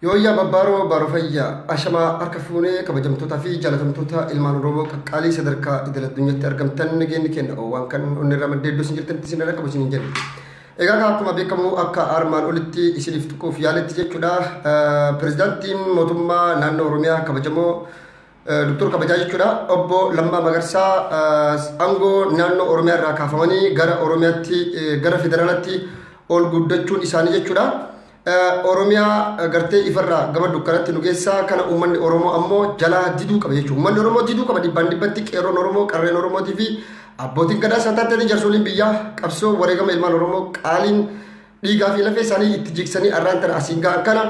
Yooyyaa babbaaroo baarofayyaa ashamaa harka fuunee kabajamtoota fi jaalatamtoota ilmaan Oromoo qaqqaalii sadarkaa idil addunyaatti argamtan nageenyi kenna waan kan onni irraa maddeeddoo isin jirtanitti isin irra qabu isin hin jennu. Egaa akkuma beekamu akka armaan olitti isiniif tuquuf yaaletti jechuudha. Pirezidaantiin mootummaa naannoo Oromiyaa kabajamoo Dr. Kabajaa jechuudha. Obbo Lammaa Magarsaa aangoo naannoo Oromiyaa irraa kaafamanii gara Oromiyaatti gara federaalaatti ol guddachuun isaanii jechuudha. Oromiyaa gartee ifarraa gama dukkanatti nu geessaa kana uummanni Oromoo ammoo jalaa diduu qaba jechuudha. Uummanni Oromoo diduu qaba dhibbaan dhibbatti qeerroon Oromoo qarreen Oromootii fi abbootiin gadaa santaatanii jarsoliin biyyaa qabsoo wareegama ilmaan Oromoo qaaliin dhiigaa fi lafee isaanii itti jigsanii arraan tana asiin ga'an kana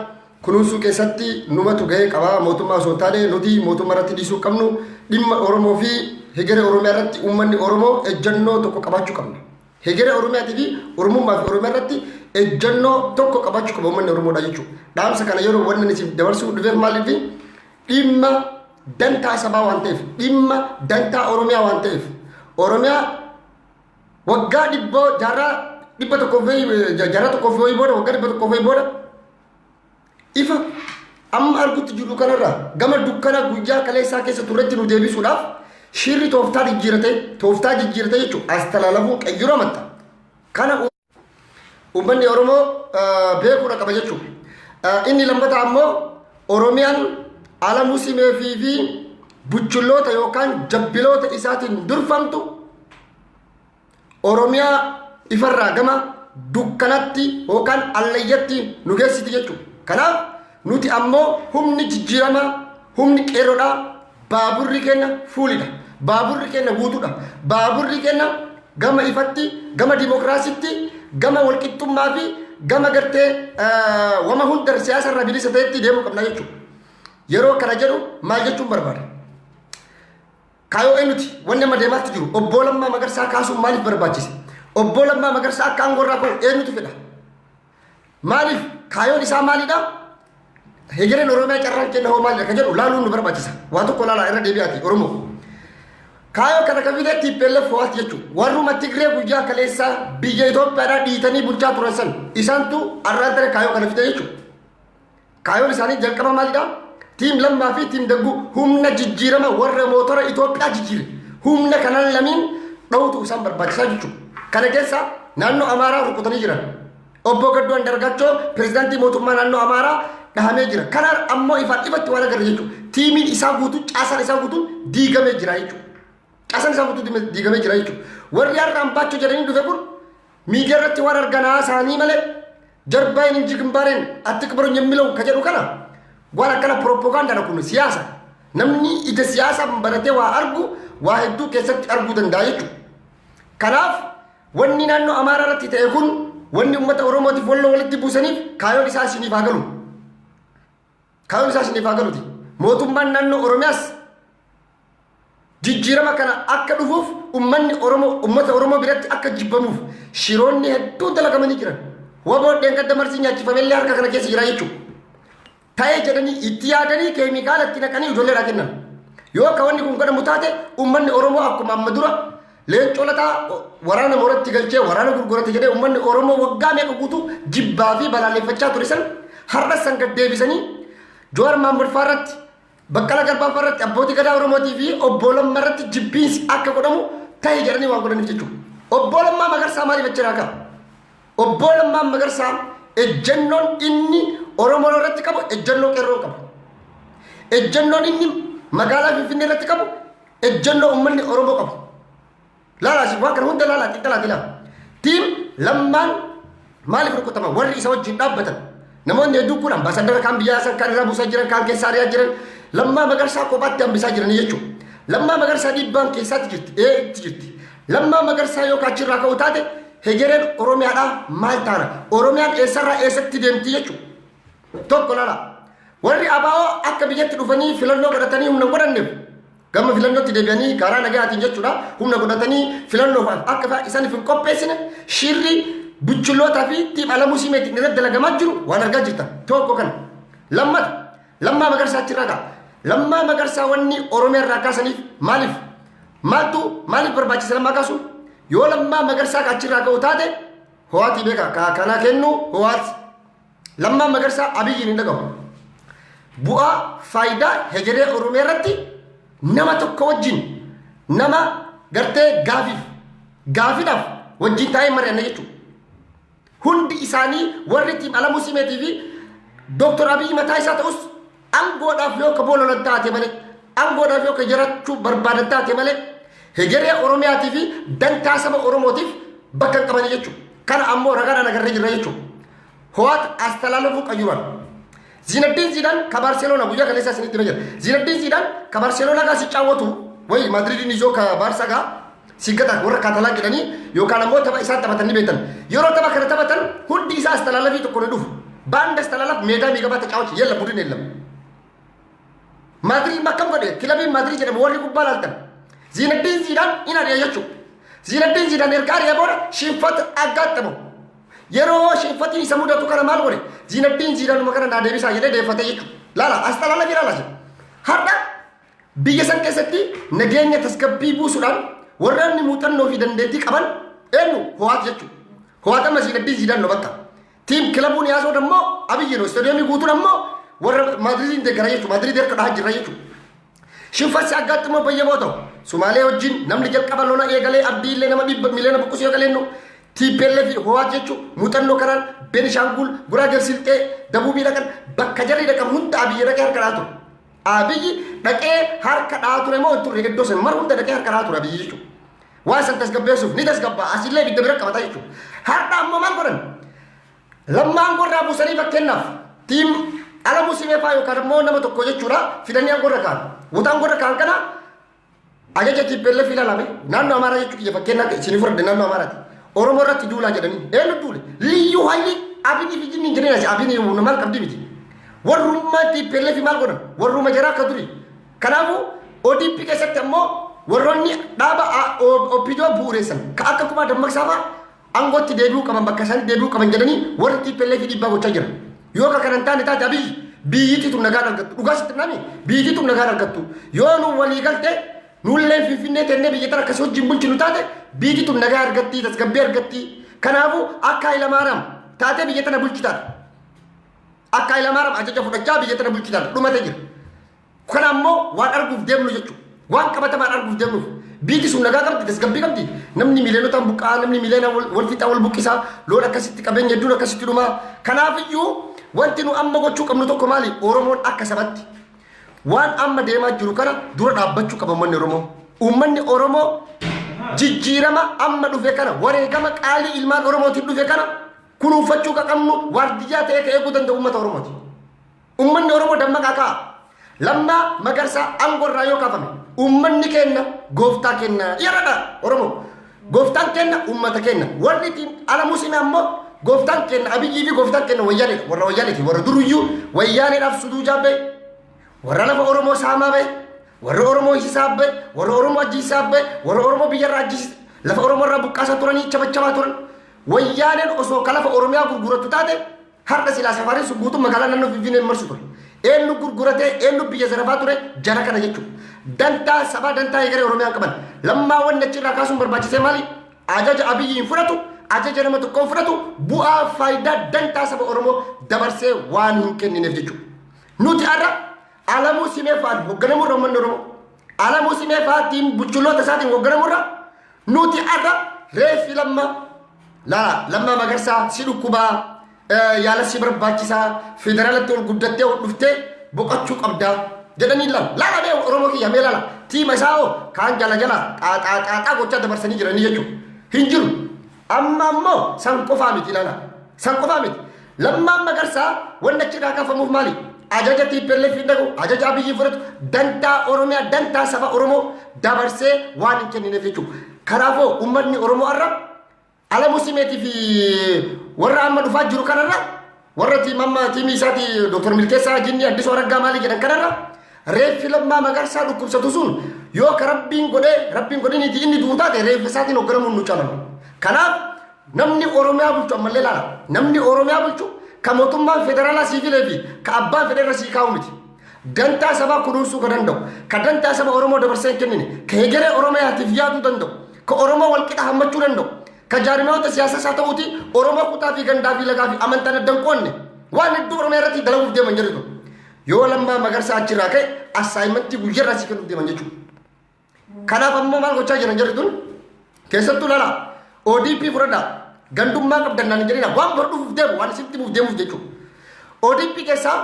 kunuunsuu keessatti numatu gahee qabaa mootummaa osoo hin taane nuti mootummaa irratti dhiisuu qabnu dhimma Oromoo fi hegeree Oromiyaa irratti uummanni Oromoo ejjennoo tokko qabaachuu qabna. Hegeree Oromiyaatii fi Oromummaa fi Oromiyaa irratti ejjennoo tokko qabaachuu qaba uummanni Oromoodha jechuudha. Dhaamsa kana yeroo wanni isin dabarsuu dhufeef maaliif dhimma dantaa sabaa waan ta'eef dhimma dantaa Oromiyaa waan ta'eef Oromiyaa waggaa dhibba tokkoof wayii booda waggaa dhibba tokkoof wayii booda ifa amma argutti jiru kanarraa gama dukkana guyyaa kaleessaa keessa turretti nu deebisuudhaaf shirri tooftaa jijjiirate jechuudha. As talaalamuun qayyura matta. Kana uummanni Oromoo beekuudha qaba jechuudha. Inni lammataa ammoo Oromiyaan ala muslimee fi buchulloota yookaan jabbiloota isaatiin durfamtu Oromiyaa ifarraa gama dukkanatti yookaan allayyatti nu geessiti jechuudha. Kanaaf nuti ammoo humni jijjiiramaa humni qeerroodhaa baaburri kenna fuulidha. Baaburri kenna guutuudha. Baaburri kenna gama ifatti gama dimokiraasitti gama walqixxummaa fi gama gartee wama hunda siyaasa irraa bilisa ta'etti deemuu qabna jechuudha. Yeroo kana jedhu maal jechuun barbaada? Kaayoo eenyuti wanni amma deemaatti jiru obbo Lammaa Magarsaa kaasuun maaliif barbaachise? Obbo Lammaa Magarsaa akka aangoo irraa ka'u eenyutu fedha? Maaliif kaayoon isaa maalidha? Hegereen Oromiyaa carraan kenna hoo maalidha kan jedhu laaluun nu barbaachisa. Waa tokko laalaa irra deebi'aati Oromoo. Kaayoo kana kan fide TPLF ho'aati jechuudha. Warruma Tigree guyyaa kaleessaa biyya Itoophiyaadhaa dhiitanii bulchaa turan san isaantu arraan tare kaayoo kana fide jechuudha. Kaayoon isaanii jalqaba maalidha? Tiim Lammaa fi tiim Dagguu humna jijjiirama warra mootora Itoophiyaa jijjiire. Humna kanaan lamiin dhawutu isaan barbaachisaa jechuudha. Kana keessa naannoo Amaaraa rukutanii jiran. Obbo Gaddoo Andargaachoo pirezidaantii mootummaa naannoo Amaaraa dhahamee jira. Kanaan ammoo ifatti waan agarra jechuudha. Tiimiin isaa guutuu caasaan isaa guutuu diigamee jira jechuudha. Caasaan isaa guutuu diigamee jira jechuudha. Warri har'aan baachuu jedhanii dhufe kun miidiyaa irratti waan arganaa isaanii malee jarbaayin inji gimbaareen atti qibaroon yemmilau ka jedhu kana waan akkana propoogaandaadha kun siyaasa. Namni ija siyaasa baratee waa argu waa hedduu keessatti arguu danda'a jechuudha. Kanaaf wanni naannoo Amaaraa irratti ta'e kun wanni uummata Oromootiif walitti buusaniif kaayoon isaa isiniif haa galu. Kaayoon isaa isiniif haa galuti. Mootummaan naannoo Oromiyaas jijjiirama kana akka dhufuuf uummanni Oromoo uummata Oromoo biratti akka jibbamuuf shiroonni hedduu dalagamanii jiran. Waboodheen gadda marsii nyaachifamellee harka kana keessa jira jechuudha. Ta'ee jedhanii itti yaadanii keemikaala itti naqanii ijoolleedhaa kennan. Yoo akka wanni kun godhamu taate uummanni Oromoo akkuma amma dura leencoo lataa waraana mooratti galchee waraana gurgurate jedhee uummanni Oromoo waggaa meeqa guutuu jibbaa fi balaaleffachaa ture san har'a san gad deebisanii Jowaar Mahmud irratti Baqqalaa Garbaa irratti abbootii gadaa Oromootii fi obbo Lammaa irratti jibbiinsi akka godhamu ta'ee jedhanii waan godhaniif jechuudha. Obbo Lammaa Magarsaa maaliif achirraa qaba? Obbo Lammaa Magarsaa ejjennoon inni Oromoo irratti qabu ejjennoo qeerroo qabu. Ejjennoon inni magaalaa Finfinnee irratti qabu ejjennoo uummanni Oromoo qabu. Laalaasi waan kana hunda laalaa xiqqalaati laa. Tiim Lammaan maaliif rukutama? Warri isa wajjin dhaabbatan. Namoonni hedduu kun ambaasaadara kaan biyyaa san kan irraa buusaa jiran kaan keessaa ari'aa jiran Lammaa Magarsaa kophaatti hambisaa jiranii jechuudha. Lammaa Magarsaa dhiibbaan keessaatti jirti. Lammaa Magarsaa yoo kaachirraa ka'u taate hegereen Oromiyaadhaa maal taana? Oromiyaan eessarraa eessatti deemti jechuudha. Tokko laalaa. Warri ABO akka biyyatti dhufanii filannoo godhatanii humna godhanneef gama filannootti deebi'anii karaa nagayaatiin jechuudha humna godhatanii filannoof akka isaaniif hin qopheessine shirri buchullootaa fi tiim ala muslimeetiin irratti dalagamaa jiru waan argaa jirtan tokko kana. Lammaa Magarsaa achirraa ka'a. Lammaa Magarsaa wanni Oromiyaa irraa kaasaniif maaliif barbaachisa Lammaa kaasu? Yoo Lammaa Magarsaa achirraa ka'u taate ho'aatii beeka kanaa kennu ho'aati. Lammaa Magarsaa Abiyyiin hin dhagahu. bu'aa faayidaa hegeree Oromiyaa irratti nama tokko wajjin nama gartee gaafiidhaaf wajjin taa'ee mari'anna jechuudha. Hundi isaanii warri tiim Alamuu Simeetii fi Dr. Abiy mataa isaa ta'us aangoodhaaf yoo ka boololan taate malee aangoodhaaf yoo ka jiraachuu barbaadan taate malee hegeree Oromiyaatii fi dantaa saba Oromootiif bakka hin qaban jechuudha. Kana ammoo ragaadhaan agarree jirra jechuudha. Ho'aat astalaalafuu qayyuran. Zinedine Zidane ka Barcelona guyyaa kaleessa isinitti hima jira. Zinedine Zidane ka Barcelona gaa si caawwatu wayi Madridin isoo ka Barsa gaa si gata warra Catalan jedhanii yookaan ammoo tapha isaan taphatanii beektan. Yeroo tapha kana taphatan hundi isaa astalaalafii tokko ni dhufu. Banda astalaalaf meedaa miiqabaa tacaawwachi yella budin eellam. Madrid makkam godhe kilabiin Madrid jedhamu warri kubbaa laaltan. Zinedine Zidane ina dhiya jechuudha. Zinedine Zidane ergaa dhiya booda shinfata aggaatamu. Yeroo shinfatiin isa mudatu kana maal godhe Zinedine Zidane makana naa deebisaa jedhee deeffate jechuudha. Laala astalaalafii laala. Har'a biyya san keessatti nageenya tasgabbii buusuudhaan warra inni muuxannoo fi dandeettii qaban eenyu ho'aat jechuudha. Ho'aat amma Zinedine Zidane bakka. Tiim kilabuun yaasoo dammoo Abiyyinoo istaadiyoomii guutuun ammoo warra Madridin deeggara jechuudha. Madrid erga dhahaa jirra jechuudha. Shinfasi aggaatti immoo bayyamoo ta'u Sumaalee wajjin namni jalqaba lola eegalee abdiillee nama miliyoona buqqisuu eegaleennu TPLF fi ho'aat jechuudha. Muuxannoo kanaan Beenishaangul Guraagee Silxee Dabuubii dhaqan bakka jarri dhaqan hunda Abiyyi dhaqee harka dhahaa ture. Abiyyi dhaqee harka dhahaa ture moo turre iddoo san mara hunda dhaqee harka dhahaa ture Abiyyi jechuudha. Waan san tasgabbeessuuf ni tasgabbaa asillee ibidda bira qabataa jechuudha. Har'a ammoo maal godhan? Lammaan gorraa buusanii fakkeenyaaf tiim Alamuu Simeefaa yookaan ammoo nama tokko jechuudha fidanii angorra kaan. Wutaan gorra kaan kana ajaja TPLF ilaalame naannoo Amaaraa jechuudha kiyya fakkeenyaaf isinii fudhadhe naannoo Amaaraati. Oromoo irratti duulaa jedhanii eenyu duule liyyuu hayyi abinii fi jinni hin jireenya abinii maal qabdi miti. Warrummaa TPLF maal godhan warruma jaraa akka durii. Kanaafuu ODP keessatti ammoo warroonni dhaaba OPDO bu'uureessan ka akka kumaa dammaqsaa fa'aa angootti deebi'uu qaban bakka isaanii deebi'uu qaban jedhanii warri TPLF dhiibbaa gochaa jiran. Yoo ka kanan taane taate Abiyyi biyyiitu nagaan argattu dhugaa sitti nami biyyiitu nagaan argattu yoo nu walii galte nulleen Finfinnee teennee biyya tana akkasii wajjin bulchinu taate biyyiitu nagaa argatti tasgabbii argatti. Kanaafuu akka Hayilamaariyaam taatee biyya tana bulchitaadha. Akka Hayilamaariyaam ajaja fudhachaa biyya tana bulchitaadha dhumate jira. Kana ammoo waan arguuf deemnu jechuudha. Waan qabatamaan arguuf deemnuuf biyyi sun nagaa qabdi tasgabbii qabdi namni miiliyoonotaan buqqaa namni miliyoona wal fixaa wal buqqisaa loon akkasitti qabeenya hedduun akkasitti dhumaa. Kanaafiyyuu wanti nu amma gochuu qabnu tokko maali Oromoon akka sabatti waan amma deemaa jiru kana dura dhaabbachuu qaba uummanni Oromoo. Uummanni Oromoo jijjiirama amma dhufe kana wareegama qaalii ilmaan Oromootiin dhufe kana kunuunfachuu qabnu waardiyyaa ta'ee ka eeguu danda'u uummata Oromooti. Uummanni Oromoo dammaqaa ka'a. Lammaa Magarsaa aangorraa yoo kaafame uummanni kenna gooftaa kenna yaradha Oromoo. Gooftaan kenna uummata kenna warri Alamuu Simee ammoo gooftaan kenna Abiyyii fi gooftaan kenna wayyaanedha warra wayyaaneti warra duruyyuu wayyaaneedhaaf suduu jaabbee warra lafa Oromoo saamaa bee warra Oromoo hisisaa bee warra Oromoo ajjiisaa bee warra Oromoo biyyarraa ajjiis lafa Oromoo irraa buqqaasaa turanii chabachabaa turan wayyaaneen osoo ka lafa Oromiyaa gurgurattu taate har'a silaa safaariin sun guutuu magaalaa naannoo Finfinnee marsu ture. Eenyu gurguratee eenyu biyya sarafaa ture jara kana jechuudha. Dantaa sabaa dantaa eegalee Oromiyaan qaban lammaa wanni achirraa kaasuun barbaachisee maali? Ajaja Abiyyiin fudhatu ajaja nama tokkoon fudhatu bu'aa faayidaa dantaa saba Oromoo dabarsee waan hin kennineef jechuudha. Nuti har'a Alamuu Simeefaan hoogganamurra uummanni Oromoo Alamuu Simeefaatiin bulchitoota isaatiin hoogganamurra nuti har'a reeffi lammaa Magarsaa si dhukkubaa yaala si barbaachisaa federaalatti ol guddattee ol dhuftee boqochuu qabdaa jedhanii laala bee Oromoo kiyya mee laala tiima isaa hoo kaan jala xaaxaa gochaa dabarsanii jiranii jechuudha. Hin jiru amma ammoo san qofaa miti laala san qofaa miti lammaan Magarsaa wanni achirraa kaafamuuf maali? Ajaja TPLF hin dhagu ajaja Abiyyi fudhatu dantaa Oromiyaa dantaa saba Oromoo dabarsee waan hin kennineef jechuudha. Kanaafuu uummanni Oromoo har'a Alamuu Simeetii fi warra amma dhufaa jiru kanarra warra tiimii isaati Dr. Milkeessaa Jinni Addisuu Araggaa maali jedhan kanarra reeffi lammaa Magarsaa dhukkubsatu sun yoo ka rabbiin godhiniiti inni du'u taate reeffi isaatiin hoogganamuun nu caalama. Kanaaf namni Oromiyaa bulchu ammallee laala namni Oromiyaa bulchu ka mootummaan federaalaa siifilee fi ka abbaan federaalaa sii kaa'u miti. Dantaa sabaa kunuunsuu ka danda'u ka dantaa saba Oromoo dabarsee hin kennine ka hegeree Oromiyaatiif yaaduu danda'u ka Oromoo walqixa hammachuu danda'u. Kajaarimaawwan siyaasa isaa ta'uuti Oromoo kutaa fi gandaa fi lagaa fi amantaan adda hin qoonne waan hedduu Oromiyaa irratti dalaguuf deeman jedhu yoo lammaa magarsaa achirraa ka'e assaayimentii guyyaarraa si kennuuf deeman jechuudha. Kanaaf ammoo maal gochaa jiran jarri tun keessattuu lala ODP fudhadhaa gandummaa qabdannaan jedhina waan bordhuuf deemu waan isin timuuf deemuuf jechuudha. ODP keessaa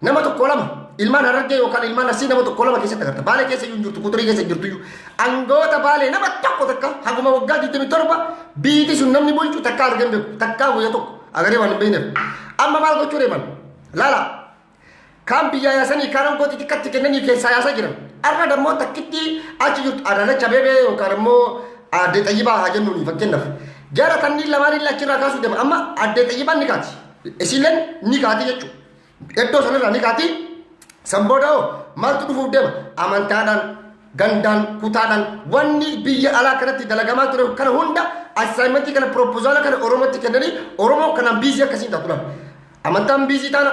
nama tokko lama ilmaan Harargee yookaan ilmaan Arsii nama tokko lama keessatti agarta. Baalee keessa iyyuu jirtu Quxurii keessa jirtu iyyuu angoota Baalee nama tokko takka haguma waggaa 27 biiti sun namni bulchu takka argan beeku takka guyyaa tokko agaree waan hin beekneef. Amma maal gochuu deeman laala kaan biyyaa yaasanii kaan angooti xiqqatti kennanii keessaa yaasaa jiran. Arra dammoo takkitti achi jirtu Adaanach Abeebee yookaan immoo Aadde Xayyibaa haa jennuuni fakkeenyaaf. Jara kanneen lamaanii achirraa kaasuu deema amma Aadde Xayyibaan ni kaati. Isileen ni kaati jechuudha. Iddoo sanarraa ni kaati. Sambooda'oo maaltu dhufuuf deema amantaadhaan gandaan kutaadhaan wanni biyya alaa kanatti dalagamaa ture kana hunda assaayimentii kana propoozaala kana Oromootti kennanii Oromoo kanaan biizii akkasiin taatu lafa. Amantaan biizii taana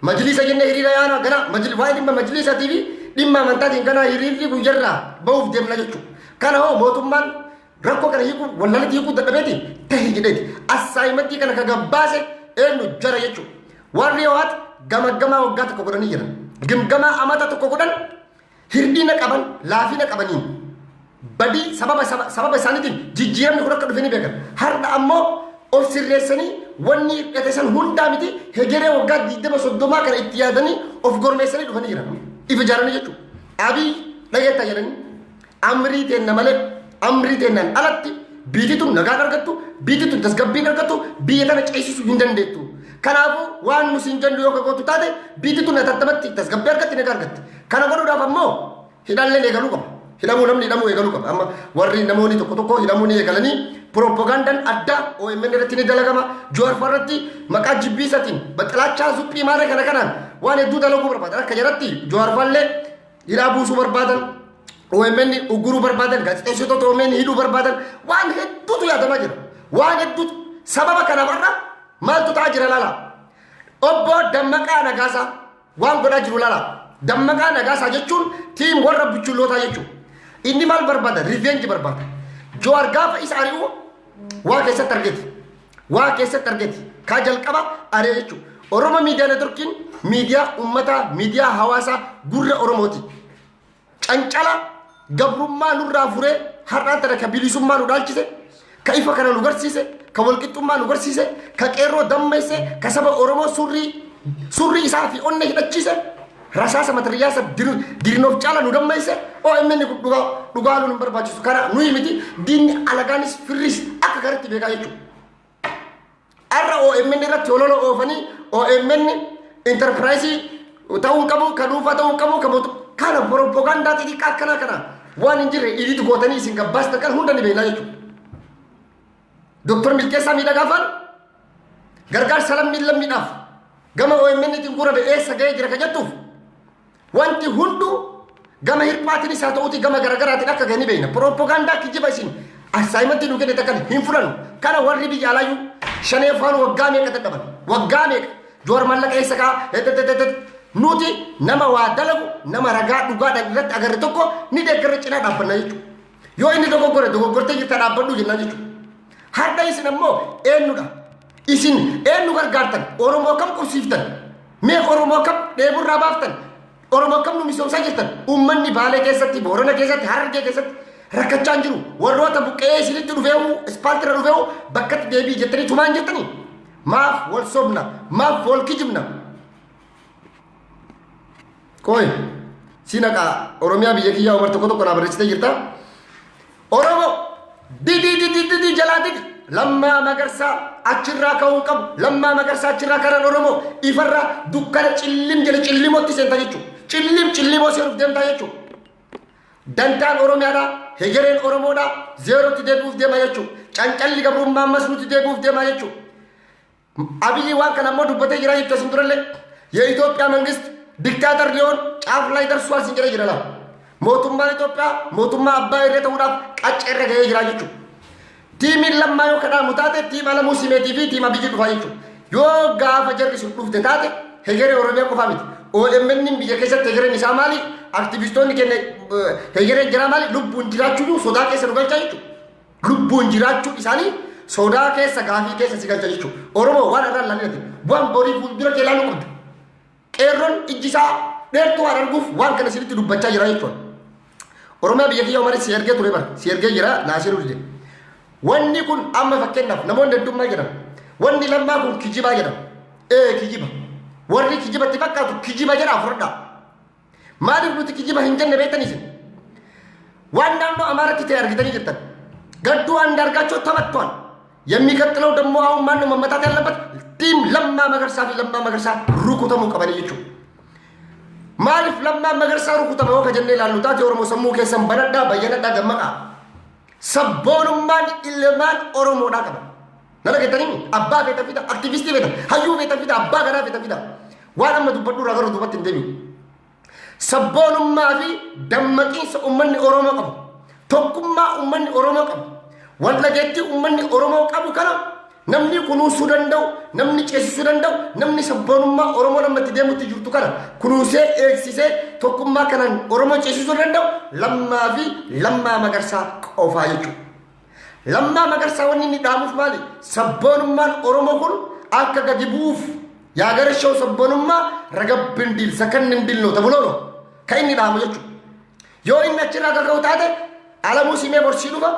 majlisa jennee hiriira yaana gana waa'ee dhimma majlisaatii fi dhimma amantaatiin kana hiriirri guyyarraa ba'uuf deemna jechuudha. Kana hoo mootummaan rakkoo kana hiikuu wallaalatti hiikuu dadhabeeti tahii jedheeti assaayimentii kana ka gabbaase eenyu jara jechuudha. Warri ho'aat gama waggaa tokko godhanii jiran. Gimgama amata tokko godhan hirdina qaban laafina qabaniin badii sababa isaaniitiin jijjiiramni kun akka dhufanii beekan. Har'a ammoo of sirreessanii wanni hidhatesan hundaa miti hegeree waggaa 20-30 kana itti yaadanii of gormeessanii dhufanii jiran. Ifa ijaaranii jechuudha. Abii dhageettaa jedhanii amrii teenna malee amrii teennaan alatti biitituun nagaan argattu biitituun tasgabbiin argattu biyya tana ceesisuu hin dandeettu. Kanaafuu waan nusiin jennu yoo gootu taate biitituun atattamatti tasgabbii argatti nagaa argatti. Kana godhuudhaaf ammoo hidhalleen eegaluu qaba. Hidhamuu namni hidhamuu eegaluu qaba. Amma warri namoonni tokko hidhamuu ni eegalanii propagandaan addaa OMN irratti ni dalagama. Jowaar irratti maqaa jibbiisatiin baxalaachaa suphii maaree kanaan waan hedduu dalaguu barbaadan. Akka jedhatti Jowaar hidhaa buusuu barbaadan. OMN ugguruu barbaadan. Gaazexeessitoota OMN hidhuu barbaadan. Waan hedduutu yaadamaa jira. Waan hedduutu sababa kanaaf maaltu ta'aa jira laala. Obbo Dammaqaa Nagaasaa waan godhaa jiru laala. Dammaqaa Nagaasaa jechuun tiim warra buchullootaa jechuudha. Inni maal barbaada? Riveenji barbaada. Jowaar gaafa isa ari'u waa keessatti argeeti. Waa keessatti argeeti. Kaa jalqaba aree jechuudha. Oromoo miidiyaa neetworkiin miidiyaa uummataa miidiyaa hawaasaa gurra Oromooti. Cancala gabrummaa nurraa furee har'aan tana ka bilisummaa nu dhaalchise ka ifa kana nu garsiise ka walqixxummaa nu garsiise ka qeerroo dammeesse ka saba Oromoo surrii isaa fi onne hidhachiise rasaasa matariyaasa dirinoof caala nu dammeesse OMN dhugaa nu hin barbaachisu kana nuyi miti diinni alagaanis firris akka kanatti beekaa jechuudha. Arra OMN irratti ololo oofanii OMN intarpiraayisii ta'uu qabu ka dhuunfaa ta'uu qabu ka mootummaa kana propaganda xixiqqaa kana waan hin jirre iliitu gootanii isin gabbaasta kan hunda ni beeknaa jechuudha. Doktor Milkeessaa Miidhagaafaan gargaarsa lammiidhaaf gama OMN ittiin gurra eessa ga'ee jira ka jettuuf wanti hunduu gama hirphaatiinis haa ta'uuti gama garaagaraatiin akka ga'e ni beekna. Propaganda kijiba isin assaayimentii nu kennite kan hin fudhannu kana warri biyya alaayyuu shaneeffaan waggaa meeqa dadhaban waggaa meeqa Jowaar mallaqa eessa kaa nuti nama waa dalagu nama ragaa dhugaadhaan irratti agarre tokko ni deeggarre cinaa dhaabbanna jechuudha. Yoo inni dogoggortee jirta dhaabbadhu jennaa jechuudha. Har'a isin ammoo eenyudha? Isin eenyu gargaartan? Oromoo kam qubsiiftan? Mee Oromoo kam dheeburraa baaftan? Oromoo kam nu misoomsaa jirtan? Uummanni Baalee keessatti, Boorana keessatti, Harargee keessatti rakkachaa hin jiru. Warroota buqqee isinitti dhufeewu, ispaaltira dhufeewu bakkatti deebii jettanii tumaan jettanii? Maaf wal sobna? Maaf wal kijibna? Koi sinaka Oromiyaa biyya kiyyaa umar tokko naa barreessitee jirta. Oromoo didi jalaati lammaa magarsaa achirraa ka'uu qabu. Lammaa magarsaa achirraa karan Oromoo ifarraa dukkana cillim jedhe cillimotti seenta jechuudha. Cillimoo seenuuf deemtaa jechuudha. Dantaan Oromiyaadhaa hegereen Oromoodhaa zeerootti deebi'uuf deema jechuudha. Cancalli gabrummaa ammas nuti deebi'uuf deema jechuudha. Abiyyi waan kana ammoo dubbatee jira jechuudha isin durallee የኢትዮጵያ መንግስት ዲክታተር ሊሆን ጫፍ ላይ ደርሷል ሲንጀረ ይላል ሞቱማ ኢትዮጵያ ሞቱማ አባይ ረተውዳ ቀጨረ ገየ ይራጅቹ ቲም ለማዩ ከዳ ሙታተ ቲም አለሙ ሲሜቲ ፊ ቲም አብይ ዱፋይቹ ዮ ጋፈ ጀርስ ዱፍተ ታተ ሄገሬ ኦሮሚያ ቆፋሚት ኦኤምኤንን ቢየከሰት ሄገሬ ንሳማሊ አክቲቪስቶን ከነ ሄገሬ ጀራማሊ ሉቡን ጅራቹ ሶዳ ከሰ ዱጋቻቹ ሉቡን ጅራቹ ኢሳኒ ሶዳ ከሰ ጋፊ ከሰ ሲጋቻቹ ኦሮሞ ዋን አራላለት ዋን ቦሪ ፉልዱረ ከላሉ ቁድ qeerroon ijjisaa dheertuu waan arguuf waan kana sirriitti dubbachaa jira jechuudha. Oromiyaa biyya kiyya Omar si ergee ture bara si ergee jira naasiruu dide. Wanni kun amma fakkeenyaaf namoonni heddummaa jedhama. Wanni lammaa kun kijibaa jedhama. Kijiba. Warri kijibatti fakkaatu kijiba jedhaa fudhadhaa. Maaliif nuti kijiba hin jenne beektanii isin? Waan naannoo Amaaratti ta'e argitanii jirtan. Gadduu አንዳርጋቸው ተመቷል። የሚቀጥለው ደግሞ አሁን ማነው መመታት ያለበት? ቲም ለማ መገርሳ ለማ መገርሳ ሩኩተሙ ቀበሌ ይቹ ማሊፍ ለማ መገርሳ ሩኩተሙ ከጀኔ ላሉታት የኦሮሞ ሰሙ ከሰም በረዳ በየነዳ ደመቃ ሰቦኑማን ኢልማን ኦሮሞ ዳቀበ ነለገተኒ አባ ቤተፊዳ አክቲቪስት ቤተ ሀዩ ቤተፊዳ አባ ገና ቤተፊዳ ዋናም ዱበዱ ረገሩ ዱበት እንደሚ ሰቦኑማ ፊ ደመቂስ ኡመኒ ኦሮሞ ቀበ ቶኩማ ኡመኒ ኦሮሞ ቀበ ወለገቲ ኡመኒ ኦሮሞ ቀቡ ከና namni kunuunsuu danda'u namni ceesisuu danda'u namni sabboonummaa oromoo namatti deemutti jirtu kana kunuunsee eegsisee tokkummaa kanaan oromoo ceesisuu danda'u lammaa magarsaa qofaa jechuudha. Lammaa magarsaa wanni inni dhaamuuf maali? Sabboonummaan oromoo kun akka gadi bu'uuf yaagarashoo sabboonummaa ragabbin diil sakannin dilnoo tabuloono kan inni dhaamu jechuudha. Yoo inni achirraa kaka'u taate alamuu simee borsii dhufa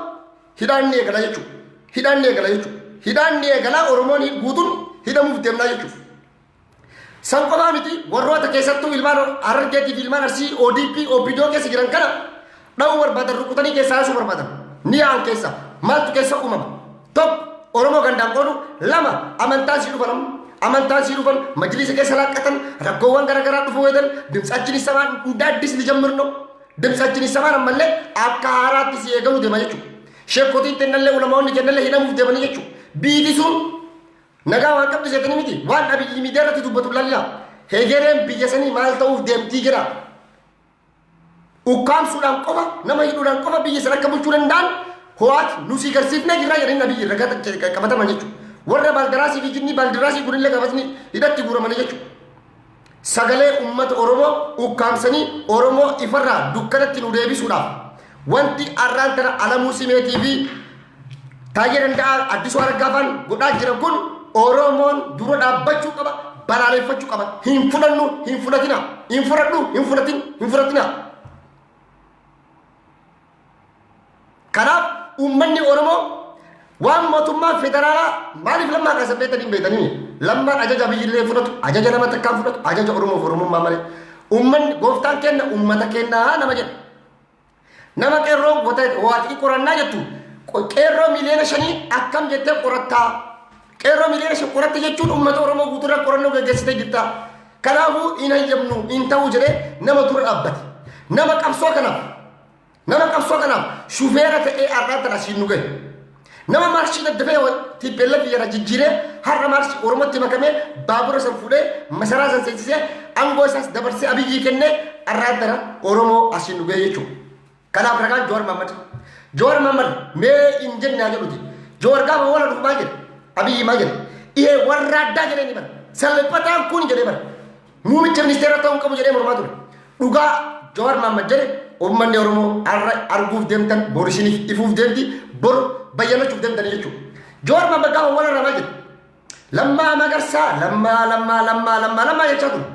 hidhaan ni eegala jechuudha. Hidhaan ni eegala jechuudha. Hidhaan ni eegala Oromoon guutuun hidhamuuf deemnaa jechuudha. San qofaa miti warroota keessattuu ilmaan Harargeetii fi ilmaan Arsii ODP OPDO keessa jiran kana dha'uu barbaadan rukutanii keessaa yaasuu barbaadan. Ni yaa'an keessa maaltu keessa uumama? Tokko Oromoo gandaan qoodu lama amantaan sii dhufan majlisa keessa laaqqatan rakkoowwan garaagaraa dhufuu weedan dimtsaachini samaan hundaaddis ni jammirno dimtsaachini samaan ammallee akka haaraatti si eegaluu deema jechuudha. Sheekotiin tennallee ulamaa'onni kennalle hidhamuuf deemanii jechuudha. Biiti sun nagaa waan qabdu seetanii miti waan abiyyi miidiyaa irratti dubbatu lallaa hegereen biyya sanii maal ta'uuf deemtii jira. Ukkaamsuudhaan qofa nama hidhuudhaan qofa biyya sana akka bulchuu danda'an ho'aati nusii garsiifnee jirraa jedhanii abiyyi irra qabataman jechuudha. Warra baaldaraasii fi jinni baaldaraasii kunillee qabatanii hidhatti guuramanii jechuudha. Sagalee uummata Oromoo ukkaamsanii Oromoo ifarraa dukkanatti nu deebisuudhaaf wanti arraan tana alamuu simeetii fi taayee danda'a addisuu argaafan godhaa jiran kun Oromoon dura dhaabbachuu qaba balaaleffachuu qaba hin fudhannu hin fudhatina hin fudhadhu hin fudhatina. Kanaaf uummanni Oromoo waan mootummaa federaalaa maaliif lammaa kaasa beekanii beekanii lammaan ajaja biyyillee fudhatu ajaja nama takkaan fudhatu ajaja Oromummaa malee uummanni gooftaan kenna uummata kennaa nama jedha. Nama qeerroo waatii qorannaa jettu qeerroo miliyoona 5 akkam jettee qorattaa qeerroo miliyoona 5 qoratte jechuun uummata Oromoo guutuurraa qorannoo gaggeessitee jirta. Kanaafuu hin hayyamnu hin ta'u jedhee nama dura dhaabbate nama qabsoo kanaaf shufeera ta'ee har'aan tana siin nu gahe nama maarshii daddafee tiippeella biyyarra jijjiiree har'a maarshii Oromootti makamee baabura san fuudhee masaraa san seensisee aangoo isaas dabarsee abiyyii kennee har'aan tana Oromoo asiin nu gahe jechuudha. Kanaaf ragaan Jowaar Mahammad mee hin jenne haa jedhuti. Jowaar gaafa wala dhufu maal jedhe? Abiyyi maal jedhe? Ihee warra addaa jedhee ni bara. Salphataan kun jedhee bara. Muummicha ministeera ta'uu qabu jedhee mormaa ture. Dhugaa Jowaar Mahammad jedhe uummanni Oromoo har'a arguuf deemtan bor isiniif ifuuf deemti bor bayyanachuuf deemtan jechuudha. Jowaar Mahammad gaafa wala irraa maal jedhe? Lammaa Magarsaa lammaa jechaa ture.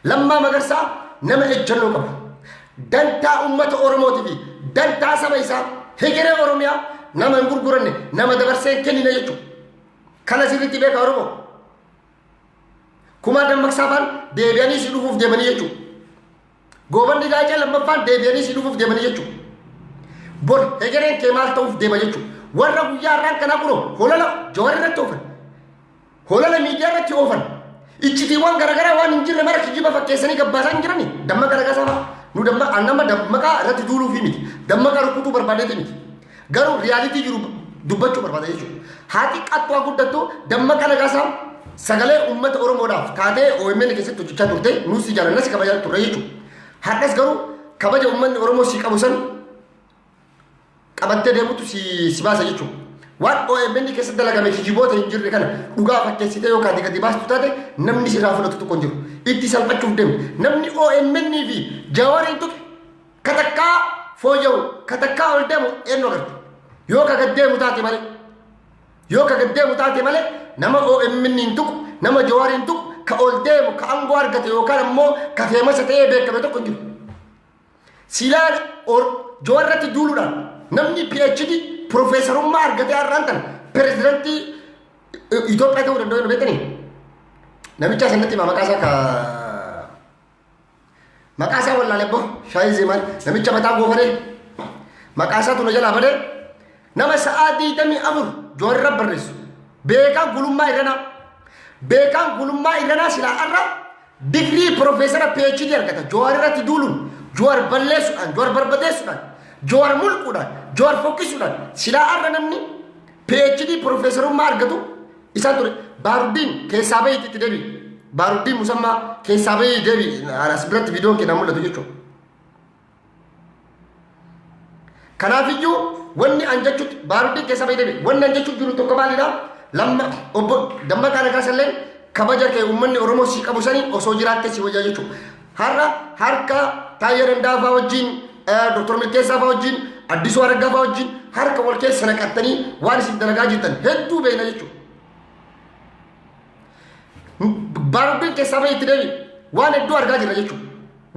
Lammaa Magarsaa nama ejjennoo qaba. Dantaa uummata Oromootii fi dantaa saba isaa hegeree Oromiyaa nama hin gurguranne nama dabarsee kennina jechuudha. Kana sirriitti beeka Oromoo. Kumaa dammaqsaafaan deebi'anii si dhufuuf deemanii jechuudha. Goobanni gaachaa lammaffaan deebi'anii si dhufuuf deemanii jechuudha. Bor hegereen kee maal ta'uuf deema jechuudha. Warra guyyaa har'aan kanaa kunoo holola Jowaar irratti oofan. Holola miidiyaa irratti oofan. Iccitiiwwan garaagaraa waan hin jirre mara kijiba fakkeessanii gabbaasaa hin jirani. Damma garaagaraa nu nama dammaqa irratti duuluufi miti dammaqa rukutuu barbaadeeti miti garuu riyaalitii jiru dubbachuu barbaada jechuudha. Haati qaxxaa guddattu dammaqa nagaasaa sagalee uummata Oromoodhaaf taatee OMN keessatti hojjechaa turte nuus jaalannas kabajaa turre jechuudha. Har'as garuu kabaja uummanni Oromoo si qabu san qabattee deemutu si baasa jechuudha. Waan OMN keessatti dalagame kijiboota hin jirre kana dhugaa fakkeessitee yookaan gadi baastu taate namni sirraa fudhatu tokko hin jiru. Itti salphachuuf deemu namni OMN fi Jawaariin tuqe katakkaa fooyya'u katakkaa ol deemu eenyu agarta yoo ka gaddeemu taate malee nama OMN hin tuqu nama Jawaariin tuqu ka ol deemu ka aangoo argate yookaan ammoo ka feemasa ta'ee beekame tokko hin jiru. Silaan joorratti duuluudhaan namni PhD profeesarummaa argatee har'aan tan pirezidantii Itoophiyaa ta'uu danda'u beektanii namicha sanatti maqaa isaa wallaalee boo shaayii zeemaan namicha mataa goofaree maqaa isaa tuna jalaa badee nama sa'aa 24 joorra barreessu beekaan gulummaa irranaa silaa arra digrii profeesara PhD argata joorratti duuluun joor balleessuudhaan joor barbadeessuudhaan joor mulquudhaan joor fokkisuudhaan silaa arra namni PhD profeesarummaa argatu isaan ture Baaruddiin keessaa bahiitti itti deebi Baaruddiin musammaa keessaa bahii deebi anas biratti viidiyoon kenna mul'atu jechuudha. Kanaafiyyuu wanni an jechuutti Baaruddiin keessaa bahii deebi wanni an jechuutti jiru tokko maalidha lamma obbo Dammaqaa Nagaasallee kabaja kee uummanni Oromoo si qabu sanii osoo jiraatte si wayyaa jechuudha. Harka Taayyee Dandaafaa wajjin Dr. Milkeessaa fa'aa wajjin Addisuu Araggaa fa'aa wajjin harka wal keessa naqattanii waan isin dalagaa jirtan hedduu beekna jechuudha. Baaruddiin keessaa bahiitti deebi waan hedduu argaa jirra jechuudha.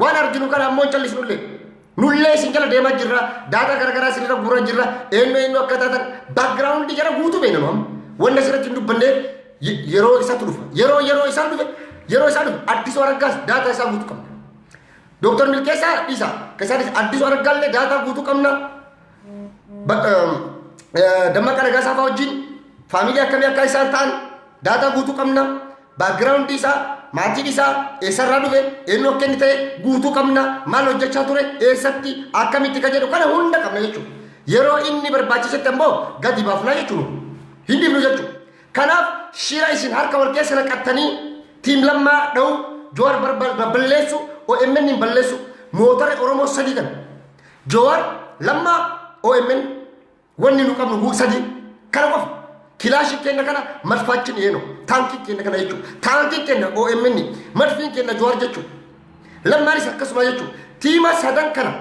Waan arginu kana ammoo callisnullee nullee isin jala deemaa jirra daataa garaagaraa isinirra guuraa jirra eenyu akka taatan baakgiraawundi jara guutuu beekna nu amma wanna asirratti hin dubbanneef yeroo isaatu dhufa yeroo isaan dhufe Addisuu Araggaas daataa isaa guutuu qabna. Dr. Milkeessaa dhiisa keessaanis Addisuu Araggaallee daataa guutuu qabna. Dammaqaa Nagaasaa fa'aa wajjin faamilii akkamii akka isaan ta'an daataa guutuu qabna. Background isaa maatiin isaa eessarraa dhufe eenyu akka inni ta'e guutuu qabna maal hojjechaa ture eessatti akkamitti ka jedhu kana hunda qabna jechuudha. Yeroo inni barbaachisetti ammoo gadi baafnaa jechuudha. Hin dhibnu jechuudha. Kanaaf shira isin harka wal keessa naqattanii tiim lammaa dha'u Joowar balleessu OMN hin balleessu mootara Oromoo sadii kana Joowar lammaa OMN wanni nu qabnu sadii kana qofa. Kilaashii kenna kana madfaachiin yeeno taankii kenna kana jechuudha. Taankii kenna OMN madfiin kenna Joowar jechuudha. Lammaanis akkasuma jechuudha. Tiima sadan kana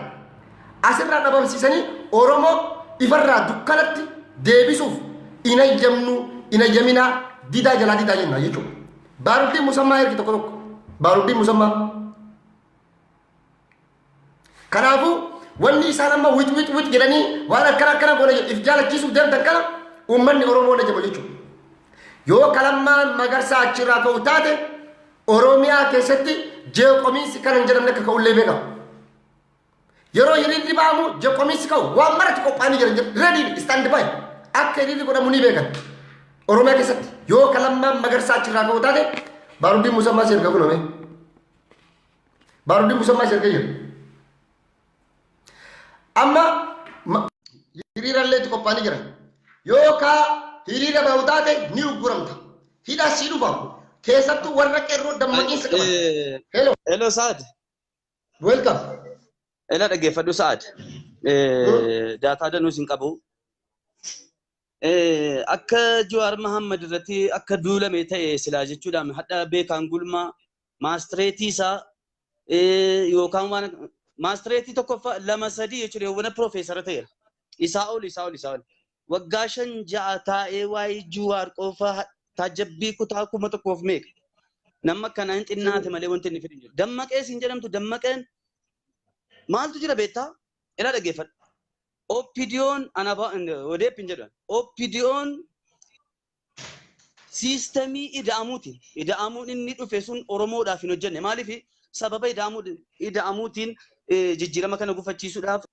asirraa dhabamsiisanii Oromoo ifarraa dukkanatti deebisuuf inayyaminaa didaa jalaa didaa jenna jechuudha. Baaruddiin musammaa ergi tokko Baaruddiin musammaa. Kanaafuu wanni isaan amma wit jedhanii waan akkana goona if jaalachiisuuf deemtan kana uummanni Oromoo jaba jechuudha. Yoo Lammaa Magarsaa achirraa ka'u taate Oromiyaa keessatti jeeqomiinsi kan hin jedhamne akka ka'ullee beekama. Yeroo hiriirri ba'amu jeeqomiinsi ka'u waan maratti qophaa'anii jiran ready stand by akka hiriirri godhamu ni beekan. Oromiyaa keessatti yoo Lammaa Magarsaa achirraa ka'u taate Baaruddiin musammaa erga kunome. Baaruddiin musammaa erga jira. Amma hiriirallee itti qophaa'anii jiran. Yookaan hiriira ba'u taate ni ugguramta. Hidhaa sii dhufamu. Keessattuu warra qeerroo dammaqiinsa qaban. Hello Saad. Welcome. Ela dhaggeeffadhu Saad. Daataa danuu sin qabu. Akka Jawaar Mohaammed irratti akka duulame ta'e silaa jechuudhaan hadha beekaan gulmaa maastireetii isaa yookaan waan maastireetii tokkoffaa lama sadii jechuudha waan profeesara ta'eera. Isaa ol. Waggaa 5-6 taa'ee waa'ee Jawaar qofa taajabbii kutaa 1,000 meeqa. Nama kana hin xinnaate malee wanti inni fidin jiru. Dammaqee siin jedhamtu dammaqeen maaltu jira beektaa? Ela dhaggeeffadhu. Oppidiyoon odeef hin jedhan. Oppidiyoon siistemii ida'amuun inni dhufe sun Oromoodhaaf hin hojjenne. Maaliif sababa ida'amuutiin jijjiirama kana gufachiisuudhaaf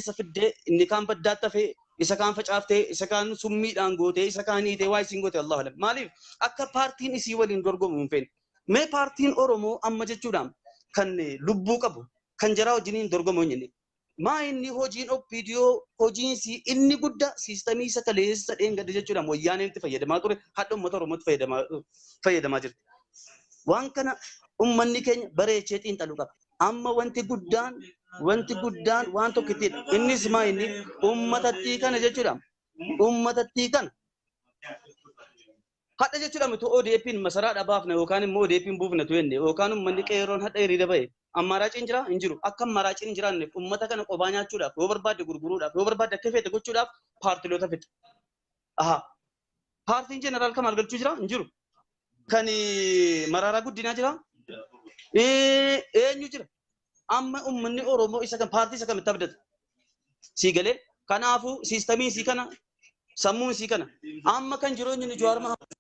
isa fiddee inni kaan baddaatti hafee isa kaan facaaftee isa kaan summiidhaan gootee isa kaan hiitee waa isin goote Allahu alam. Maaliif akka paartiin isii waliin dorgomu hin feene. Mee paartiin Oromoo amma jechuudhaan kan lubbuu qabu kan jaraa wajjiniin dorgomu hin jenne. Maa inni hojiin Oppidiyoo hojiin inni guddaa siistemii isa kaleessa dheengada jechuudhaan wayyaaneen itti fayyadamaa ture hadha uummata Oromootti fayyadamaa jirti. Waan kana uummanni keenya bareechee xiinxaluu qaba. Amma wanti guddaan waan tokko itti innis maa inni uummatattii kana jechuudhaan uummatattii kana hadha jechuudha mitu ODP'n masaraa dhabaafna yookaan immoo ODP'n buufna tu jenne yookaan uummanni qeerroon hadha hiriira ba'e ammaaraaciin jira hin jiru akka ammaaraaciin hin jiraanne uummata kana qobaa nyaachuudhaaf yoo barbaadde gurguruudhaaf yoo barbaadde akka feete gochuudhaaf paartiloota fixa. paartiin jeneraal Kamaal galchuu jira hin jiru. Kan Maraaraa Guddinaa jira. Eenyu jira. Amma uummanni Oromoo isa kan paartii isa kamitti abdata. Sii galee kanaafuu siistamii sii kana sammuun sii kana amma kan jiru eenyu Jawaar Mohaammed.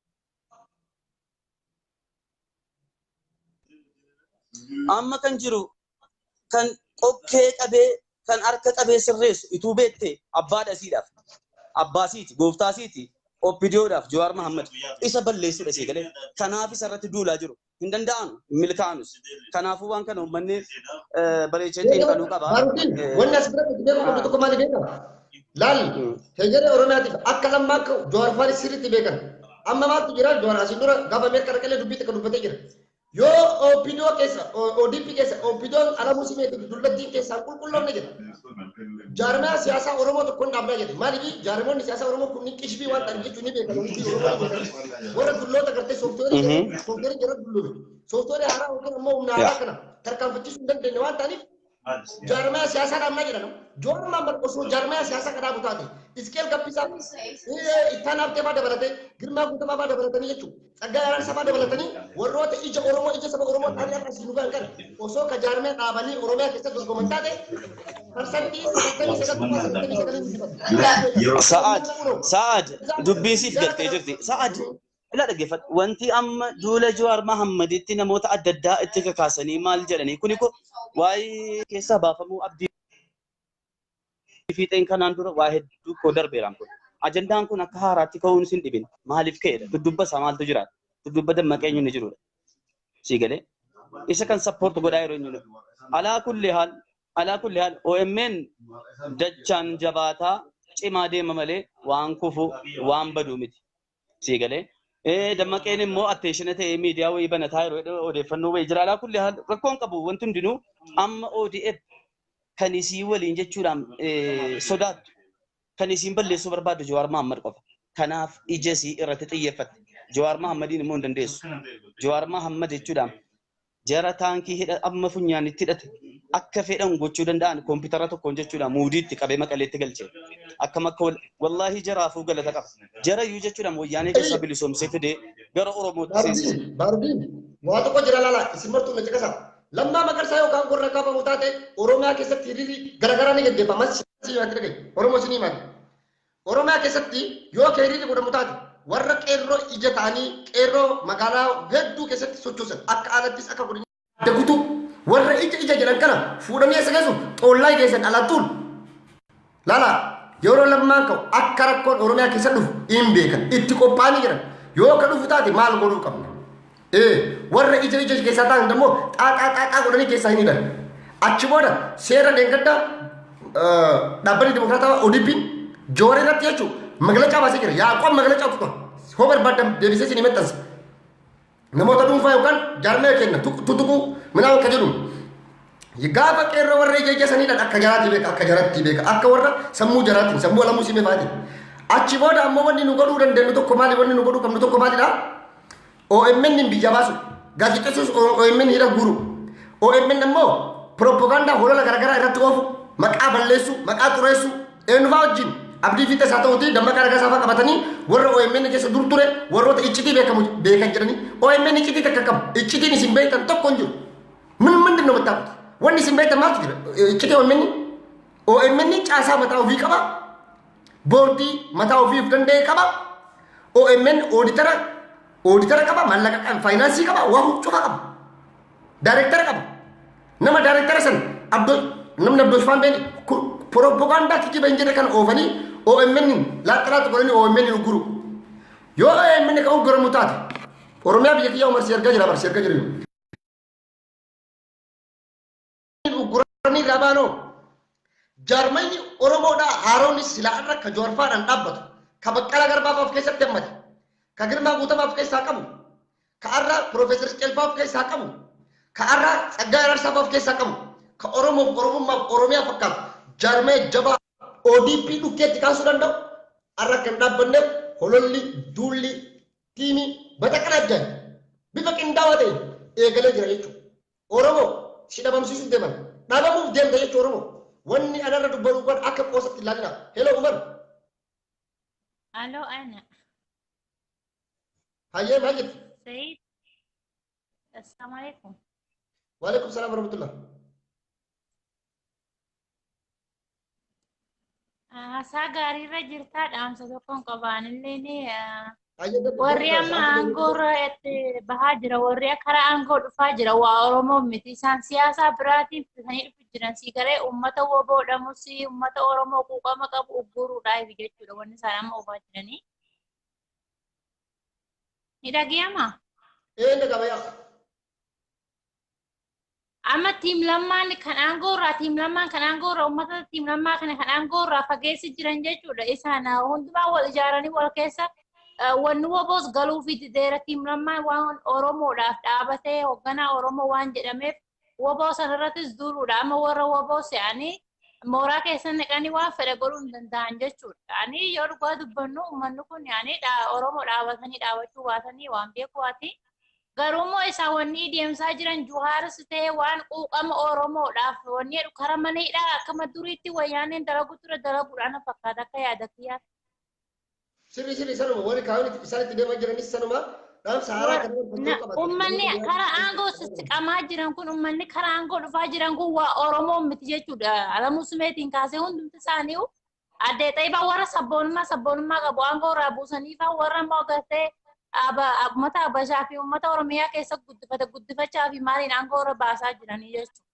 Amma kan jiru kan qokkee qabee kan harka qabee sirreessu ituu beektee abbaadha siidhaaf abbaasiiti gooftaasiiti oppidiyoodhaaf Jawaar Mohaammed isa balleessuudha sii galee kanaaf isa irratti duulaa jiru hin danda'an milkaa'anus kanaafuu waan kana uummanni bareechee kanuu qaba. Wanni as biratti beekamu tokko maali beekama? Laal heeyyere Oromiyaatiif akka lammaa akka Jawaar Faari sirriitti beekan amma maaltu jira Jawaar asiin dura gaafa Ameerikaa dhaqalee dubbiitti kan dubbatee jira. Yoo opidiyoo keessa ODP keessa opidiyoon alamuu simeeti dullattiin keessaa qulqulloomne jedha. Jaarmaa siyaasaa Oromoo tokkoon dhaabnaa jedhe. Maaliif jaarmoonni siyaasaa Oromoo kun qishbii waan ta'an jechuun ni beekamu. Warra dulloota gartee soofteerii jara dullume. Soofteerii haaraa yookiin ammoo humna haaraa kana tarkaanfachiisuu hin dandeenye waan ta'aniif jaarmaa siyaasaa dhaabnaa jedha. Jawaar Mohaammed osoo jaarmaa siyaasaa kadhaa butaate Iskeel Gabbisaa ittaan haftee faa dabalatee Girmaa Guutamaa faa dabalatanii jechuudha. Saggaa Araarsaa faa dabalatanii warroota ija Oromoo ija saba Oromoo ta'anii akka asii dhugaan kan osoo ka jaarmaa dhaabanii Oromiyaa keessatti dorgoman taate parsantii 99 Sa'ad dubbiisiif galtee jirti. Sa'ad ila dhaggeeffadhu wanti amma duula Jawaar Mohammeditti namoota adda addaa itti kakaasanii maal jedhanii kuni ko waa'ee keessaa baafamuu abdii fiixeen kanaan dura waa hedduu koo darbeeraan kun ajandaan kun akka haaraatti ka'uun sin dhibin maaliif ka'edha dudubba isaa maaltu jiraata dudubba dammaqeenyu ni jirudha sii galee isa kan sappoortu godhaa yeroo inni alaa kulli haal OMN dachaan jabaataa cimaa deema malee waan kufu waan baduu miti sii galee dammaqeen immoo atteeshina ta'ee miidiyaa wayii banataa yeroo odeeffannoo wayii jira alaa kulli haal rakkoon qabu wanti hundinuu amma ODF kan isii waliin jechuudhaan sodaattu kan isiin balleessuu barbaadu Jawaar Mohaammed qofa. Kanaaf ija isii irratti xiyyeeffatte. Jawaar Mohammediin immoo hin dandeessu. Jawaar Mohaammed jechuudhaan jara taankii hidha amma funyaanitti hidhate akka fedhan gochuu danda'an koompitara tokkoon jechuudhaan muudiitti qabee maqaleetti galchee. Akkam akka wallaahi jaraafuu galata qaba. Jara iyyuu jechuudhaan wayyaanee keessa bilisoomsee fidee gara Oromootti seensise. Baardiin waa tokko jira laala isin martuu na caqasa. Lammaa Magarsaa yookaan gorra kaafamu taate Oromiyaa keessatti hiriirri garaagaraa ni gaggeeffama. Oromoo sinii maali? Oromiyaa keessatti yoo hiriirri godhamu taate warra qeerroo ija ta'anii qeerroo magaalaa hedduu keessatti sochoosan akka alattis akka godhanii dagutu warra ija jedhan kana fuudhanii eessa geessu xoollaa geessan alattuun laala yeroo lammaan ka'u akka rakkoon Oromiyaa keessa dhufu hin beekan itti qophaa'anii jiran yoo ka dhufu taate maal godhuu qabna? Warra ija keessaa ta'an immoo xaaxaa godhanii keessaa hin hidhan. Achi booda seera deeggaddaa dhaabbanni dimokiraataa ODP Jawaar irratti jechuun magalachaa baasee jira. Yaaqoon magalachaa tuqa. Hoo barbaadan deebisee isin himattansa. Namoota dhuunfaa yookaan jaarmee kenna tutuquu minaa akka jedhu. Gaafa qeerroo warra ija saniidhaan akka jaraatti beeka. Akka warra sammuu jaraatiin sammuu alamuu simee fa'aatiin. Achi booda ammoo wanni nu godhuu dandeenyu tokko maali wanni nu godhuu qabnu tokko maalidhaa? OMN biyya baasu gaazexeessus OMN hira guru OMN ammoo propaganda holola garagaraa irratti oofu maqaa balleessu maqaa xureessu eenyufaa wajjin abdii fiixa isaa ta'uuti dammaqaa ragaa saafaa qabatanii warra OMN keessa dur ture warroota iccitii beekan jedhanii OMN iccitii takka qabu iccitiin isin beektan tokko hin jiru ምንድን ነው የምታውቁት? wanni isin beektan maaltu jira iccitii OMN caasaa mataa ofii qaba boordii mataa ofii of danda'e qaba OMN Auditora qaba, mallaqa qaba, faayinaansii qaba, waa huccuu qaba. Daayirektara qaba. Nama daayirektara san namni Abdulfaan Been propaganda kijiba hin jedhe kan oofanii OMN laaxalaatu godhanii OMN guru. Yoo OMN kan guramu taate Oromiyaa biyya kiyyaa umarsi ergaa jira barsi ergaa jiru. Guranii labaanoo jaarmanni Oromoodhaa haaroonni silaa irra ka Jawaar Faadhaan dhaabbatu ka Baqqalaa Garbaa of keessatti hammate. Ka Girmaa Guutamaa of keessaa qabu, ka Arraa Profeesar Qelbaa of keessaa qabu, ka Arraa Saggaa Araarsaa of keessaa qabu, ka Oromummaaf Oromiyaa fakkaatu jaarmee jabaa ODP dhukkeetti kaasuu danda'u arra kan dhaabbanneef hololli duulli tiimii bataqqala addaan bifa qindaawaa ta'e eegalee jira jechuudha. Oromoo si dhabamsiisuuf deeman dhabamuuf deemta jechuudha Oromoo wanni anarra dubbatu kun akka qoosatti ilaalina. Hello Umar. Aloo ana. هيا ماجد. سيد السلام عليكم. وعليكم السلام ورحمة الله. ساقاري رجل تاد أمس تكون قبان اللي هيا ده warri amma aangoorra itti bahaa jira warri karaa aangoo dhufaa jira waa Oromoo miti isaan siyaasa biraatiin fitanii dhufu jiran si garee uummata woboodhamus uummata Oromoo quuqama qabu ugguruudhaaf jechuudha wanni isaan amma oofaa jiranii. Ni dhaga'ama? dhaga'ama. Amma tiim lammaan kan aangoorraa tiim lammaan kan aangoorraa uummata tiim lammaa kana kan aangoorraa fageessi jiran jechuudha isaan hundumaa wal ijaaranii wal keessa wanni woboos galuu fi dideera tiim lammaan waan Oromoodhaaf dhaabatee hoogganaa Oromoo waan jedhameef woboo sanarrattis duuluudha amma warra woboo se'anii mooraa keessa naqanii waan fedhe godhuu hin danda'an jechuudha. Ani yoo dhugaa dubbannu uummanni kun yaani Oromoo dhaabatanii dhaabachuu baatanii waan beekuwaati. Garuu isaan wanni deemsaa jiran Juhaaris ta'ee waan quuqama Oromoodhaaf wanni karaa maneedhaa akkama duriitti wayyaaneen dalagu ture dalaguudhaan fakkaata akka yaada kiyyaa. Sirri sanuma warri kaawwan isaanitti deemaa jiranis sanuma dhaam saaraa kan ummanni karaa aangoo sissiqamaa jiran kun ummanni karaa aangoo dhufaa jiran kun waa Oromoo miti jechuudha. Alamuu Sumeetiin kaasee hundumti isaanii addee xayyibaa warra sabboonummaa qabu aangoo irraa buusanii fa'aa warra immoo gartee uummata Habashaa fi uummata Oromiyaa keessa guddifachaa fi maaliin aangoo irra baasaa jiranii jechuudha.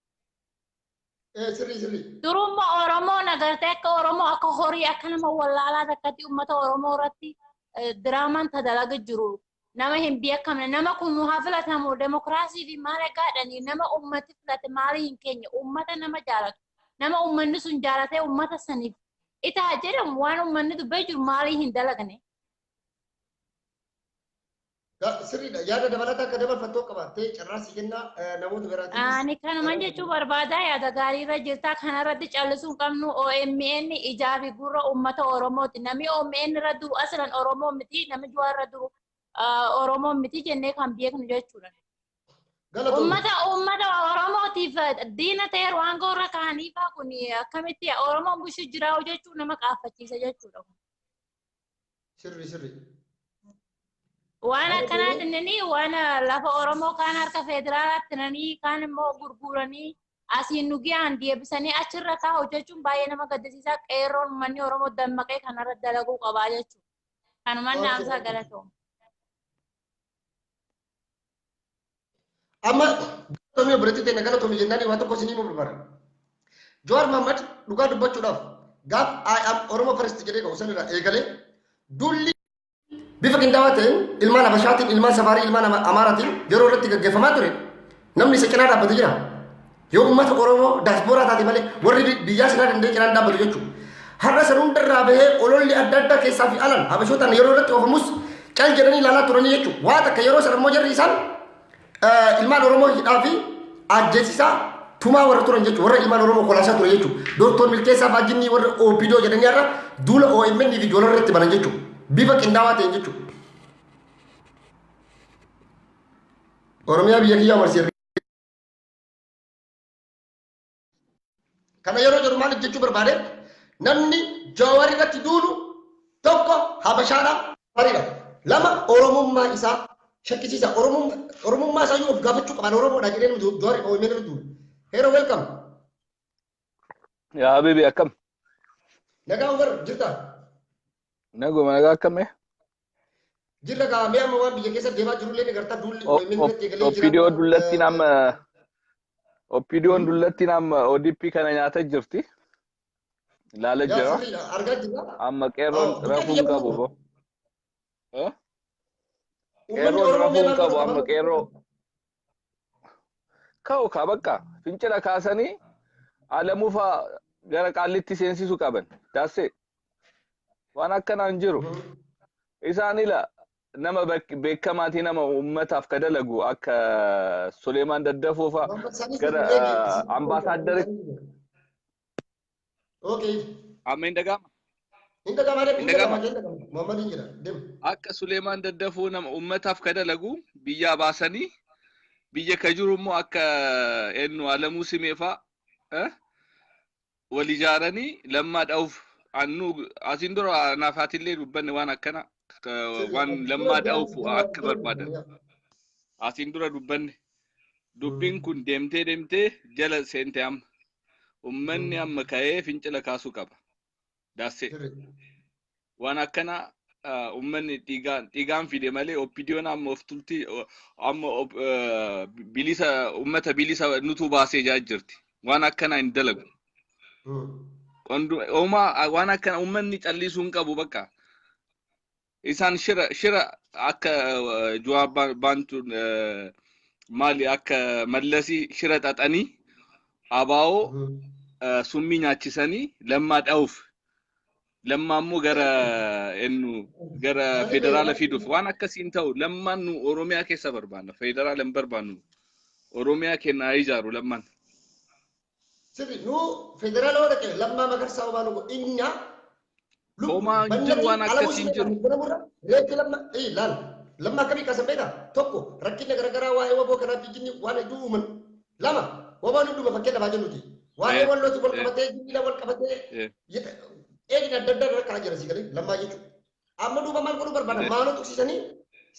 Sirri. Durummaa Oromoo nagartee akka Oromoo akka horii akka nama wallaalaa takkatti uummata Oromoo irratti diraamaan tadalaga jiru. Nama hin beekamne nama kun nu haa filatamu demokiraasii fi maal egaadhanii nama uummati filate maalii hin keenye uummata nama jaalatu nama uummanni sun jaalatee uummata saniif itaa jedhamu waan uummanni dubbee jiru maalii hin dalagne. Sirriidha yaada dabalataa akka dabarfattoo qabaattee carraasii kennaa namoota biraatiin. Ani kanuman jechuun barbaada yaada gaariirra jirta kanarratti callisuu qabnu OMN ijaa fi gurra uummata Oromooti. Namni OMN irra duru aslan Oromoo miti namni Juwaar irra duru Oromoo miti jennee kan beeknu jechuudha. Uummata Oromootiif diina ta'e waan gorra kaaniifaa kun akkamitti Oromoon bushii jiraa jechuun nama qaaffachiisa jechuudha. Sirri. Waan akkanaa innanii waan lafa Oromoo kaan harka federaalaatti nanii kaan immoo gurguranii asiin nugiyaan deebisanii achirra kaa'u jechuun baay'ee nama gaddisiisaa qeerroon uummanni Oromoo dammaqee kanarra dalaguu qabaa jechuudha. Kanumaan naamsaa galatooma. Amma galatoomii biratti ta'e galatoomii jennaan waan tokko isinii barbaada. Jawaar Mohaammed dhugaa dubbachuudhaaf gaaf I am Oromoo first jedhee ka'u sanirraa eegalee dulli bifa qindaawaa ta'een ilmaan Habashaatiin, ilmaan Safaarii, ilmaan Amaaraatiin yeroo irratti gaggeeffamaa ture namni isa cinaa dhaabbatu jira. Yoo uummata Oromoo daaspooraa taate malee warri biyyaa sinaa danda'e cinaan dhaabbatu jechuudha. Har'a san hundarraa bahee ololli adda addaa keessaa fi alan Habashootaan yeroo irratti oofamus cal jedhanii ilaalaa turanii jechuudha. Waa takka yeroo sana immoo jarri isaan ilmaan Oromoo hidhaa fi ajjeesisaa tumaa warra turan jechuudha. Warra ilmaan Oromoo kolaasaa ture jechuudha. Dooktor Milkeessaa Faajjinnii warra OPDO jedhanii har'a duula OMN fi ijoollee irratti banan jechuudha. Bifa qindaawaa ta'een jechuudha. Oromiyaa biyya kiyyaa marseerra. Kana yeroo jedhu maal jechuu barbaade namni Jawaar irratti duulu tokko Habashaadha, Safariidha. Lama Oromummaa isaa shakkisiisa. Oromummaa isaa yoo of gaafachuu qaban Oromoodha jedhee Jawaar OMN irra duulu. Hero welcome. Yaa Habibi akkam? Nagaa Umar jirta? Naguma nagaa akkame? Jirra gaa mee amma waan biyya keessa deemaa jirullee ni gartaa duulli OMN irratti eegalee jira. Oppidiyoon dullatti nama ODP kana nyaata jirti. Ilaala jira. Argaa jira. Amma qeerroon rafuun qabu bo. Qeerroon rafuun qabu amma qeerroo. Ka'u ka bakka fincila kaasanii Alamuu fa'aa gara Qaallitti seensisuu qaban. Daassee. Waan akkanaan jiru. Isaanila nama beekamaatii nama uummataaf ka dalagu akka Suleemaan Daddafoo fa'aa gara ambaasaaddari. Okay. Amma hin dhaga'ama. Hin dhaga'ama. Muhammad hin jira. Akka Suleemaan Daddafoo nama uummataaf ka dalagu biyyaa baasanii biyya ka jiru immoo akka eenyu Alamuu Simee fa'aa wal ijaaranii lammaa dha'uuf annu asiin dura naafaatiillee dubbanne waan akkana waan lammaa dha'uuf akka barbaadan. Asiin dura dubbanne dubbiin kun deemtee jala seente amma ummanni amma ka'ee fincila kaasuu qaba. Daasee waan akkana ummanni dhiigaan fide malee oppidiyoon amma of tulti amma bilisa ummata bilisa nutu baasee jirti. Waan akkana hin dalagu. Waan akkana ummanni callisuu hin qabu bakka. Isaan shira akka jawaab bantu mali akka mallasi shira xaxanii abaa'oo summii nyaachisanii lammaa dha'uuf lammaa immoo gara federaala fiduuf waan akkasiin ta'u lammaan nu Oromiyaa keessa barbaanna federaala hin barbaannu Oromiyaa keenya ijaaru lammaan. Sirri nu federaala wada ke lammaa magarsaa obaanu inya Homa jiru waan akkasiin jiru. Reetti lamma akkamii kaasan beektaa tokko rakkina garaagaraa waa'ee waboo kanaaf jinni waan hedduu uuman lama wabaan hunduma fakkeenya baay'ee nuti waa'ee wallooti wal qabatee jibbiila wal qabatee eegni adda addaa irra kaa jira si galee lammaa jechuudha. Amma duuba maal godhuu barbaada maaloo tuqsiisanii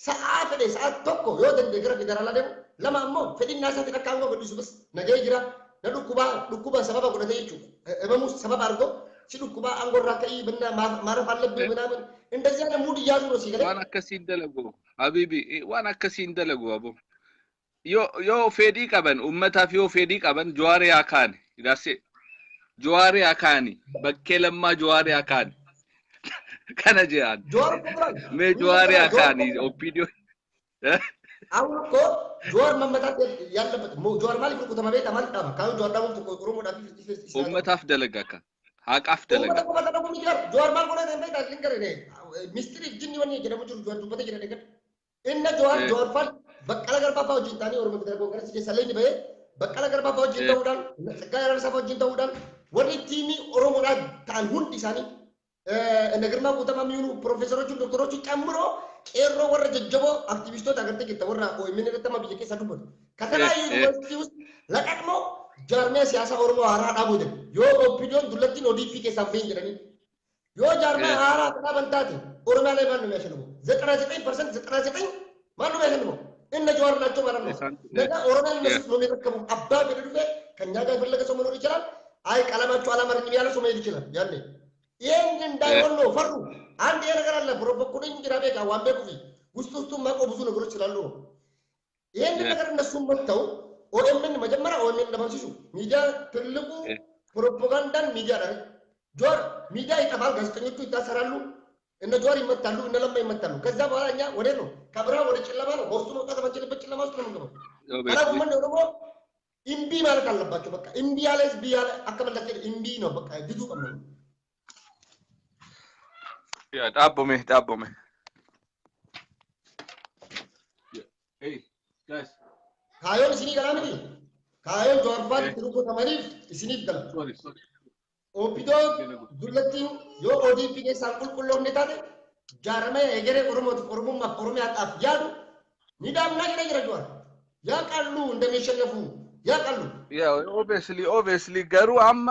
sa'aa fedhe sa'aa tokko yoo dandee gara federaalaa deemu lama ammoo fedhinnaa isaatiin akka hanga godhisu bas nagee jira na dhukkubaa sababa godhatee jechuudha. Ebamuus sababa argoo si dhukkubaa angorraa ka'ii binna maara faallabbii binaamin እንደዚህ አይነት ሙድ እያዙ ነው ሲገለ ዋን አከሲን ደለጎ ሀቢቢ ዋን አከሲን ደለጎ አቦ ዮ ፌዲ ቀበን ኡመታፍ ዮ ፌዲ ቀበን ጀዋሪ አካን ይዳሴ ጀዋሪ አካኒ በከለማ ጀዋሪ አካን ከነጂያን ሜ ጀዋሪ አካኒ ኦፒዲዮ አሁን እኮ ጀዋር መመታት ያለበት ጀዋር ማለት እኮ ተማቤት ማለት ነው ካው ጀዋር ደግሞ ኦሮሞ ዳፊ ኡመታፍ ደለጋካ አቃፍ ደለጋ ጀዋር ማለት ነው እንዴ ታልንገር እኔ ሚስትሪ ጅኒ ወኔ ጀደሙ ጅሩ ጀዋር ዱበተ ጀደ ነገር እነ ጀዋር ፋል በቀለ ገርባባ ወጅንታኒ ኦሮሞ ተደርጎ ገረስ ጀሰለኝ በይ በቀለ ገርባባ ወጅንታ ውዳል ጸጋ ያረሳ ወጅንታ ውዳል ወዲ ቲሚ ኦሮሞ ዳ ታን ሁንዲ ሳኒ እነ ግርማ ጉተማ ሚኑ ፕሮፌሰሮቹ ዶክተሮቹ ጨምሮ ቄሮ ወረ ጀጀቦ አክቲቪስቶች አገርተ ጌታ ወራ ቆይ ምን ከተማ ቢጀኬ ሰዱበት ከተለያዩ ዩኒቨርሲቲ ውስጥ ለቀቅሞ ጃርሚያ ሲያሳ ኦሮሞ አራዳ ጉደ ዮ ኦፒዲዮን ዱለቲን ኦዲፊ ከሳፈኝ ጀደኒ ዮ ጃርሚያ አራ ተባንታቲ ኦሮሚያ ላይ ማን ነው የሚያሸንፈው 99% ማን ነው የሚያሸንፈው እነ ጀዋር ናቸው ማለት ነው ነገ ኦሮሚያ ለነሱ ነው የሚረከቡ አባ በደዱፈ ከኛ ጋር የፈለገ ሰው መኖር ይችላል አይ ቀለማቸው አላማረኝም ያለ ሰው መሄድ ይችላል ያኔ ይሄን እንዳይሆን ነው ፈሩ አንድ ነገር አለ ፕሮፖኩኝ ጅራቤ ጋር ዋምቤ ኩፊ ውስጡ ማቆ ብዙ ነገሮች ስላሉ ነው ይሄን ነገር እነሱ መጥተው ኦኤምን መጀመሪያ ኦኤምን ለማንሲሱ ሚዲያ ትልቁ ፕሮፓጋንዳን ሚዲያ ነው ጆር ሚዲያ ይጠፋል ጋዜጠኞቹ ይታሰራሉ እነ ጆር ይመታሉ እነ ለማ ይመታሉ ከዛ በኋላ እኛ ወደ ነው ከብራ ወደ ጨለማ ነው ወስቱ ነው ከተመቸለበት ጨለማ ውስጥ ነው የምንገባው አላቁ ምን ነው ደግሞ ኢምቢ ማለት አለባቸው በቃ ኢምቢ ያለስ ቢያለ አከመለከ ኢምቢ ነው በቃ ግዱ ቀም ነው ያ ዳቦሜ hey guys ካዮን ሲኒ ገላምቲ ካዮን ጆርፋት ትሩኮ ተማሪፍ ሲኒ ገላ sorry ኦፒዶ ዱለቲን ዮ ኦዲፒ ከሳን ቁልቁሎ እንደታደ ጃረመ የገሬ ኦሮሞማ ኦሮሚያ ጣፍ ያዱ ሚዳምና ይረጅራጆር ያቃሉ እንደሚሸነፉ ያቃሉ ያ obviously ገሩ አማ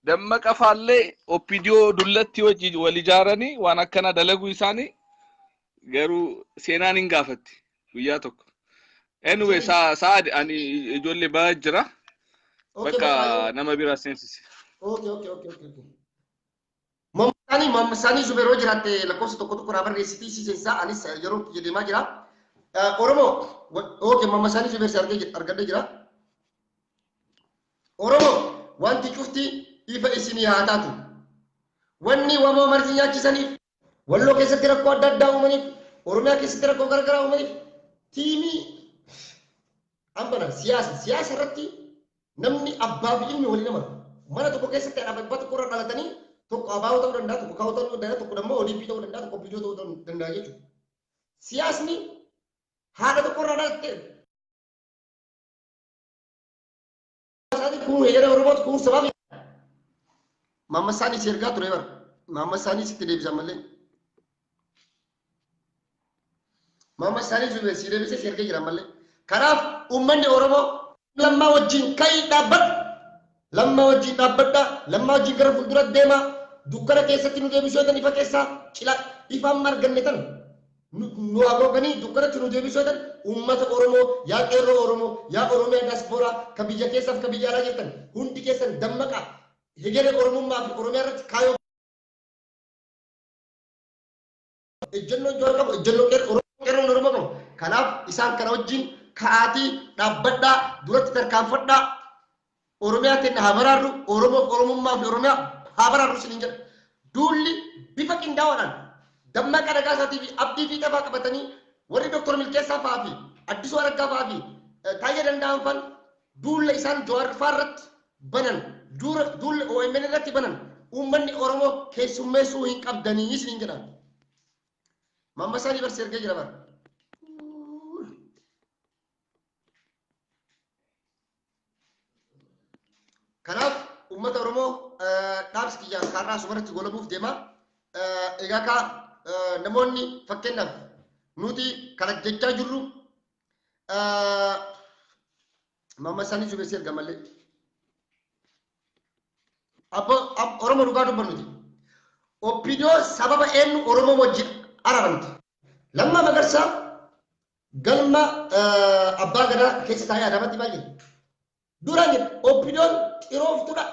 ደመቀፋለ ኦፒዲዮ ዱለቲ ወጂ ወሊጃረኒ ዋና ከና ደለጉ ይሳኒ ገሩ ሴናኒን ጋፈት ጉያ ተኩ anyway saad ani ijolle baajira baka nama bira sensis okay mamsani zubero jirate lakos tokko rabar resiti si sensa anis yero jedema jira oromo okay mamsani zuber sarge argade jira oromo wanti cufti ifa isini haatatu wanni wamo marjinya chisani wallo keessatti rakko adda addaa uumaniif oromiyaa keessatti rakko gargaraa uumaniif tiimi ambana siyaasa irratti namni abbaa fi ilmi waliin nama mana tokko keessatti abbaa tokko irra dhalatanii tokko abaa'oo ta'uu danda'a tokko kaa'oo ta'uu danda'a tokko immoo ODP ta'uu danda'a tokko OPDO ta'uu danda'a jechuudha. Siyaasni haadha tokko irra dhalatte saati kun eegale Oromooti kun sababi mamma isaanii si ergaa ture bara mamma isaanii sitti deebisan malee mamma isaanii si deebisee si ergee jiran malee kanaaf ummanni Oromoo lamma wajjin kai dhaabbadha lamma wajjin dhaabbadha lamma wajjin gara fuuldura deema dukkana keessatti nu deebisuu eegan ifa keessaa cila ifaan marganne tan nu hagooganii dukkanatti nu deebisuudhaan uummata Oromoo yaa qeerroo Oromoo yaa Oromiyaa diasporaa ka biyya keessaaf ka biyya alaa jettan hundi keessan dammaqaa hegeree Oromummaa fi Oromiyaa irratti kaayoo ejjennoo Jawaar qabu ejjennoo qeerroon Oromoo qabu kanaaf isaan kana wajjin ka'aatii dhaabbadhaa duratti tarkaanfadhaa Oromiyaa kenna haa baraarru Oromummaa fi Oromiyaa haa baraarru isiniin jedha duulli bifa qindaa'oodhaan dammaqa dhagaa isaatii fi abdii fi qabaa qabatanii warri Dr. Milkeessaa fa'aa fi Addisuu Araggaa fa'aa fi Taayee Danda'an fa'aan duulla isaan Jawaar fa'aa irratti banan duulla OMN irratti banan uummanni Oromoo keessummeessuu hin qabdanii isiniin jedha. Mammasaanii barsi ergee jira bara. Kanaaf uummata Oromoo dhaabsi kiyyaa kaarraa asumarratti golabuuf deema. Egaa kaa namoonni fakkeenyaaf nuti kana jechaa jirru mammasaanii subeessi erga malee. Oromoo dhugaa dubbannuti. Oppidoo sababa eenyu Oromoo wajjin araramte. Lammaa Magarsaa galma abbaa gadaa keessa taa'ee Adamatti baay'ee. Duraan jedhe Oppidoon xirooftuudha.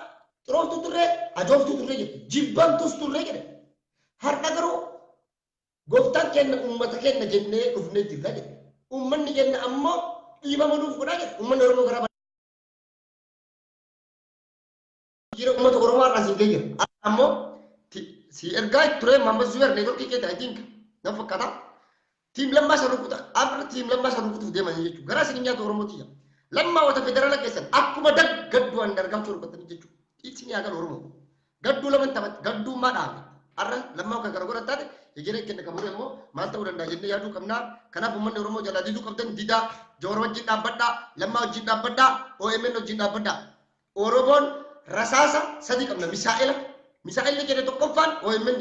Xirooftuu turree ajooftuu turree jedhe. Jibbamtuus turree jedhe. Har'a garuu gooftaan kenna uummata kenna jennee dhufnee jirra jedhe. Uummanni kenna ammoo dhiibama nuuf godhaa jedhe. Uummanni Oromoo garaa jira uummata Oromoo har'as hin geejjiru. Ammoo si ergaa turee Maammas Zubeer neetworkii keessa I think nama fakkaata. Tiim lammaa isa rukuta. Amma tiim lammaa isa rukutuuf deeman jechuudha. Garaa isin nyaata Oromootiya. Lammaa wata federaala keessan akkuma gadduu an dargamtuu rukutan jechuudha. Isin yaa kan Oromoo. Gadduu lama taphate gaddummaa dhaabe. Arran lammaa kan gara godhan taate ejeree kenna kamure immoo maal ta'uu danda'a jennee yaaduu qabnaa. Kanaaf uummanni Oromoo jalaa diduu qabdan didaa Jawaar wajjin dhaabbadhaa. Lammaa wajjin dhaabbadhaa. OMN wajjin dhaabbadhaa. Oromoon rasaasa sadii qabna. Misaa'illi kenna tokkoffaan OMN.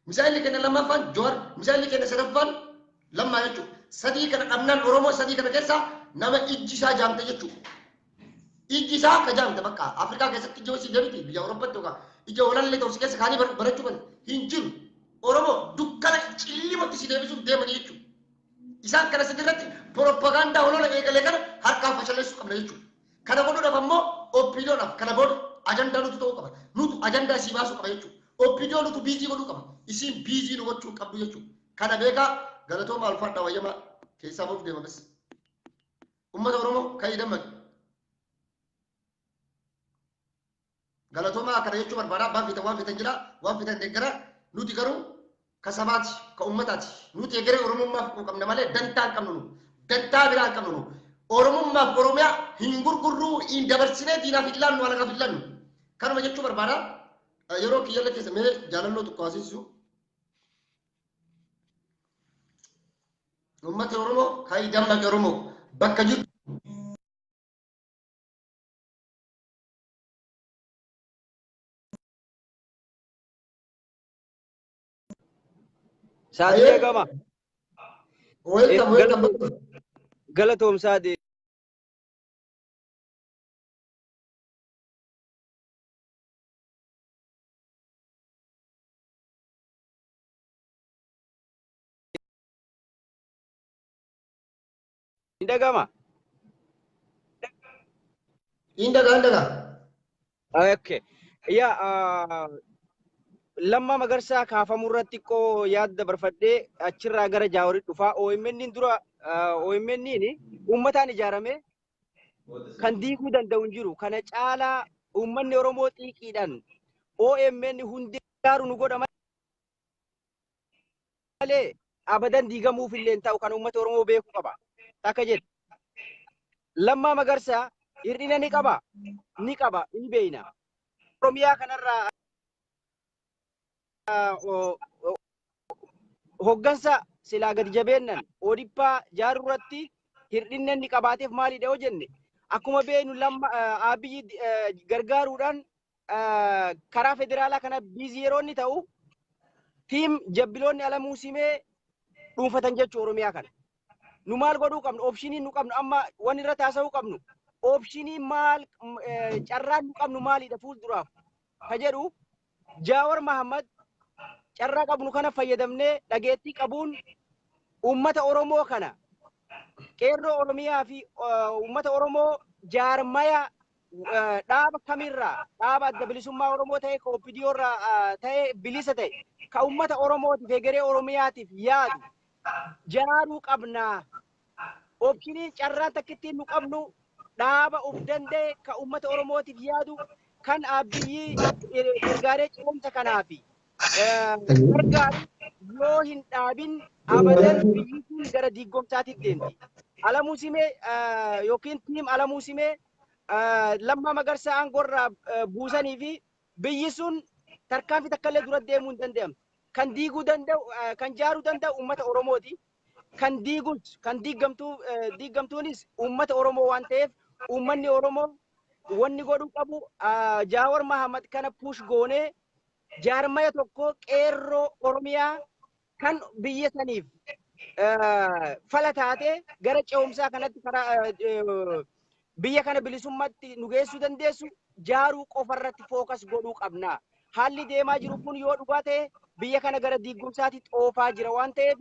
Misaa'illi kenna lammaffaan Jawaar. Misaa'illi kenna sadaffaan lammaa jechuudha. Sadii kana dhabnaan Oromoo sadii kana keessaa nama ijji isaa jaamte jechuudha. Ijji isaa ka jaamte bakka Afrikaa keessatti ija hojii deemti biyya Awuroopaatti yookaan ija walallee ta'u si keessa kaanii barachuu kan hin jiru. Oromoo dukkana cillimatti si deebisuuf deemanii jechuudha. Isaan kana sirriitti piroopagaandaa olola eegalee kana harkaan fashaleessuu qabna jechuudha. Kana godhuudhaaf ammoo Oppidoodhaaf kana booda ajandaa nutu ta'uu qaba. Nutu ajandaa isii baasuu qaba jechuudha. Oppidoo nutu biizii godhuu qaba. Isiin biizii nu gochuu qabdu jechuudha. Kana beekaa galatooma alfaadhaa wayyamaa keessaa boof deema bas. Uummata Oromoo ka'ii dammaqe. Galatooma akkana jechuu barbaada waan fitan jira waan fitan deeggara nuti garuu ka sabaati ka uummataati nuti egeree Oromummaaf qabna malee dantaa hin qabnu dantaa biraa hin qabnu Oromummaaf Oromiyaa hin gurgurruu hin dabarsinee diinaaf hin laannu alagaaf hin laannu kanuma jechuu barbaada yeroo kiyyalla keessa mee jaalalloo tokko haasisisu uummata Oromoo ka'ii dammaqe Oromoo bakka jirtu. Saadee gama. Welcome. Galatoom Saadee. Indagama. Indaga. Okay. Ya lamma Magarsaa kaafamurratti xiqqoo yaadda barfadhee achirraa gara Jaawarii dhufaa OMN dura OMN uummataan ijaarame kan diiguu danda'u hin jiru kana caalaa uummanni Oromoo xiiqiidhaan OMN hundi gaaru nu godha malee abadan diigamuuf illee hin ta'u kan uummata Oromoo beekuu qaba akka jedhe lamma Magarsaa hir'ina ni qaba ni beeyna Oromiyaa kanarraa hoggansa silaa gadi jabeennan ODP jaarurratti hir'inni inni qabaateef maalidha yoo jenne akkuma beenu lamma Abiyyi gargaaruudhaan karaa federaalaa kana biizii yeroo inni ta'u tiim jabbiloonni Alamuu Simee dhuunfatan jechuu Oromiyaa kana nu maal godhuu qabnu opshinii nu qabnu amma waan irra taasisuu qabnu opshinii maal carraan nu qabnu maalidha fuulduraaf ka jedhu Jawaar Mahammad carraa qabnu kana fayyadamnee dhageettii qabuun ummata Oromoo kana qeerroo Oromiyaa fi ummata Oromoo jaarmaya dhaaba kamirraa dhaaba adda bilisummaa Oromoo ta'e ka OPDO irraa ta'e bilisa ta'e ka ummata Oromootiif egeree Oromiyaatiif yaadu jaaruu qabnaa. Opshiniin carraan takkittiin nu qabnu dhaaba of danda'e ka ummata Oromootiif yaadu kan Abiyyi gargaaree ce'umsa kanaafi gargaaru yoo hin dhaabin abadan biyyi kun gara diigomsaatiif deemti. Alamuu Simee yookiin tiim Alamuu Simee Lammaa Magarsaa aangorraa buusanii fi biyyi sun tarkaanfii takkallee dura deemuu hin danda'amtu. Kan diiguu danda'u kan jaaruu danda'u ummata Oromooti. Kan diigamtuunis ummata Oromoo waan ta'eef ummanni Oromoo wanni godhuu qabu Jaawar Mahammad kana push goonee jaarmaya tokko qeerroo Oromiyaa kan biyya saniif fala taatee gara ce'umsaa kanatti biyya kana bilisummaatti nu geessuu dandeessu jaaruu qofarratti fookas godhuu qabna. Haalli deemaa jiru kun yoo dhugaa ta'e biyya kana gara diigumsaatti xoofaa jira waan ta'eef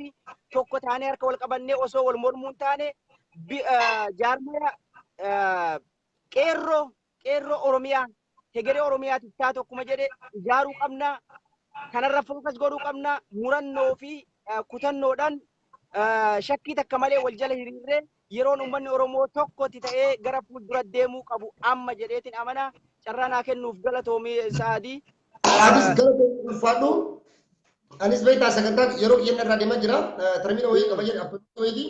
tokko taanee harka wal qabannee osoo wal mormuu hin taane jaarmaya qeerroo Oromiyaa hegeree Oromiyaatiif taatu akkuma jedhe ijaaruu qabna. Kanarra fookas godhuu qabna. Murannoo fi kutannoodhaan shakkii takka malee wal jala hiriirree yeroon uummanni Oromoo tokkotti ta'ee gara fuuldura deemuu qabu amma jedheetiin amana. Carraa naa kennuuf galatoomii Sa'adii. Anis galatoomii ulfaadhu. Anis beektaa sagantaa yeroo kiyyan irraa deemaa jira. Termiina wayii qaba jedhe abboonni wayii.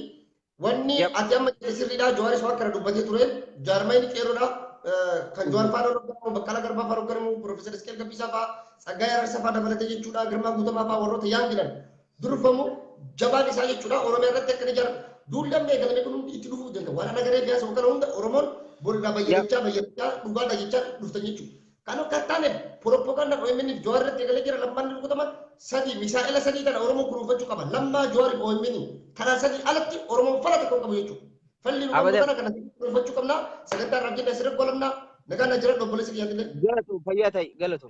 Wanni ati amma sirriidhaa Jawaaris waan kana dubbatee ture jaarmayni qeerroodhaa. Kan Jawar Faanoo Roggaramu, Baqqalaa Garbaa Faanoo Roggaramu, Profeesar Isqeel Gabbisaa fa'aa, Tsaggaayee Ararsaa fa'aa dabalatee jechuudha. Girmaa Guutamaa fa'aa warroota yaan jiran durfamu jabaan isaa jechuudha. Oromiyaa irratti akka ijaaran duudhaan eegalame kun hundi itti dhufuu danda'a. Waan nagaree fi haasa'u kana hunda Oromoon booddaa bayyachaa dhugaadhaa jechaa dhuftan jechuudha. Kan akka taane propaganda OMN Jawar irratti eegalee jira lammaan rukutama sadii misaa'ila sadii kana Oromoon kunuunfachuu qaba. Lammaa Jawar OMN karaa sadii alatti Oromoon fala tokko qabu jechuudha. Falli Oromoo kana kunuunfachuu qabna. Sagantaa rakkina asirratti golamna. Nagaan na jira obboleessa kiyyaa illee. Galatu fayyaa ta'e galatu.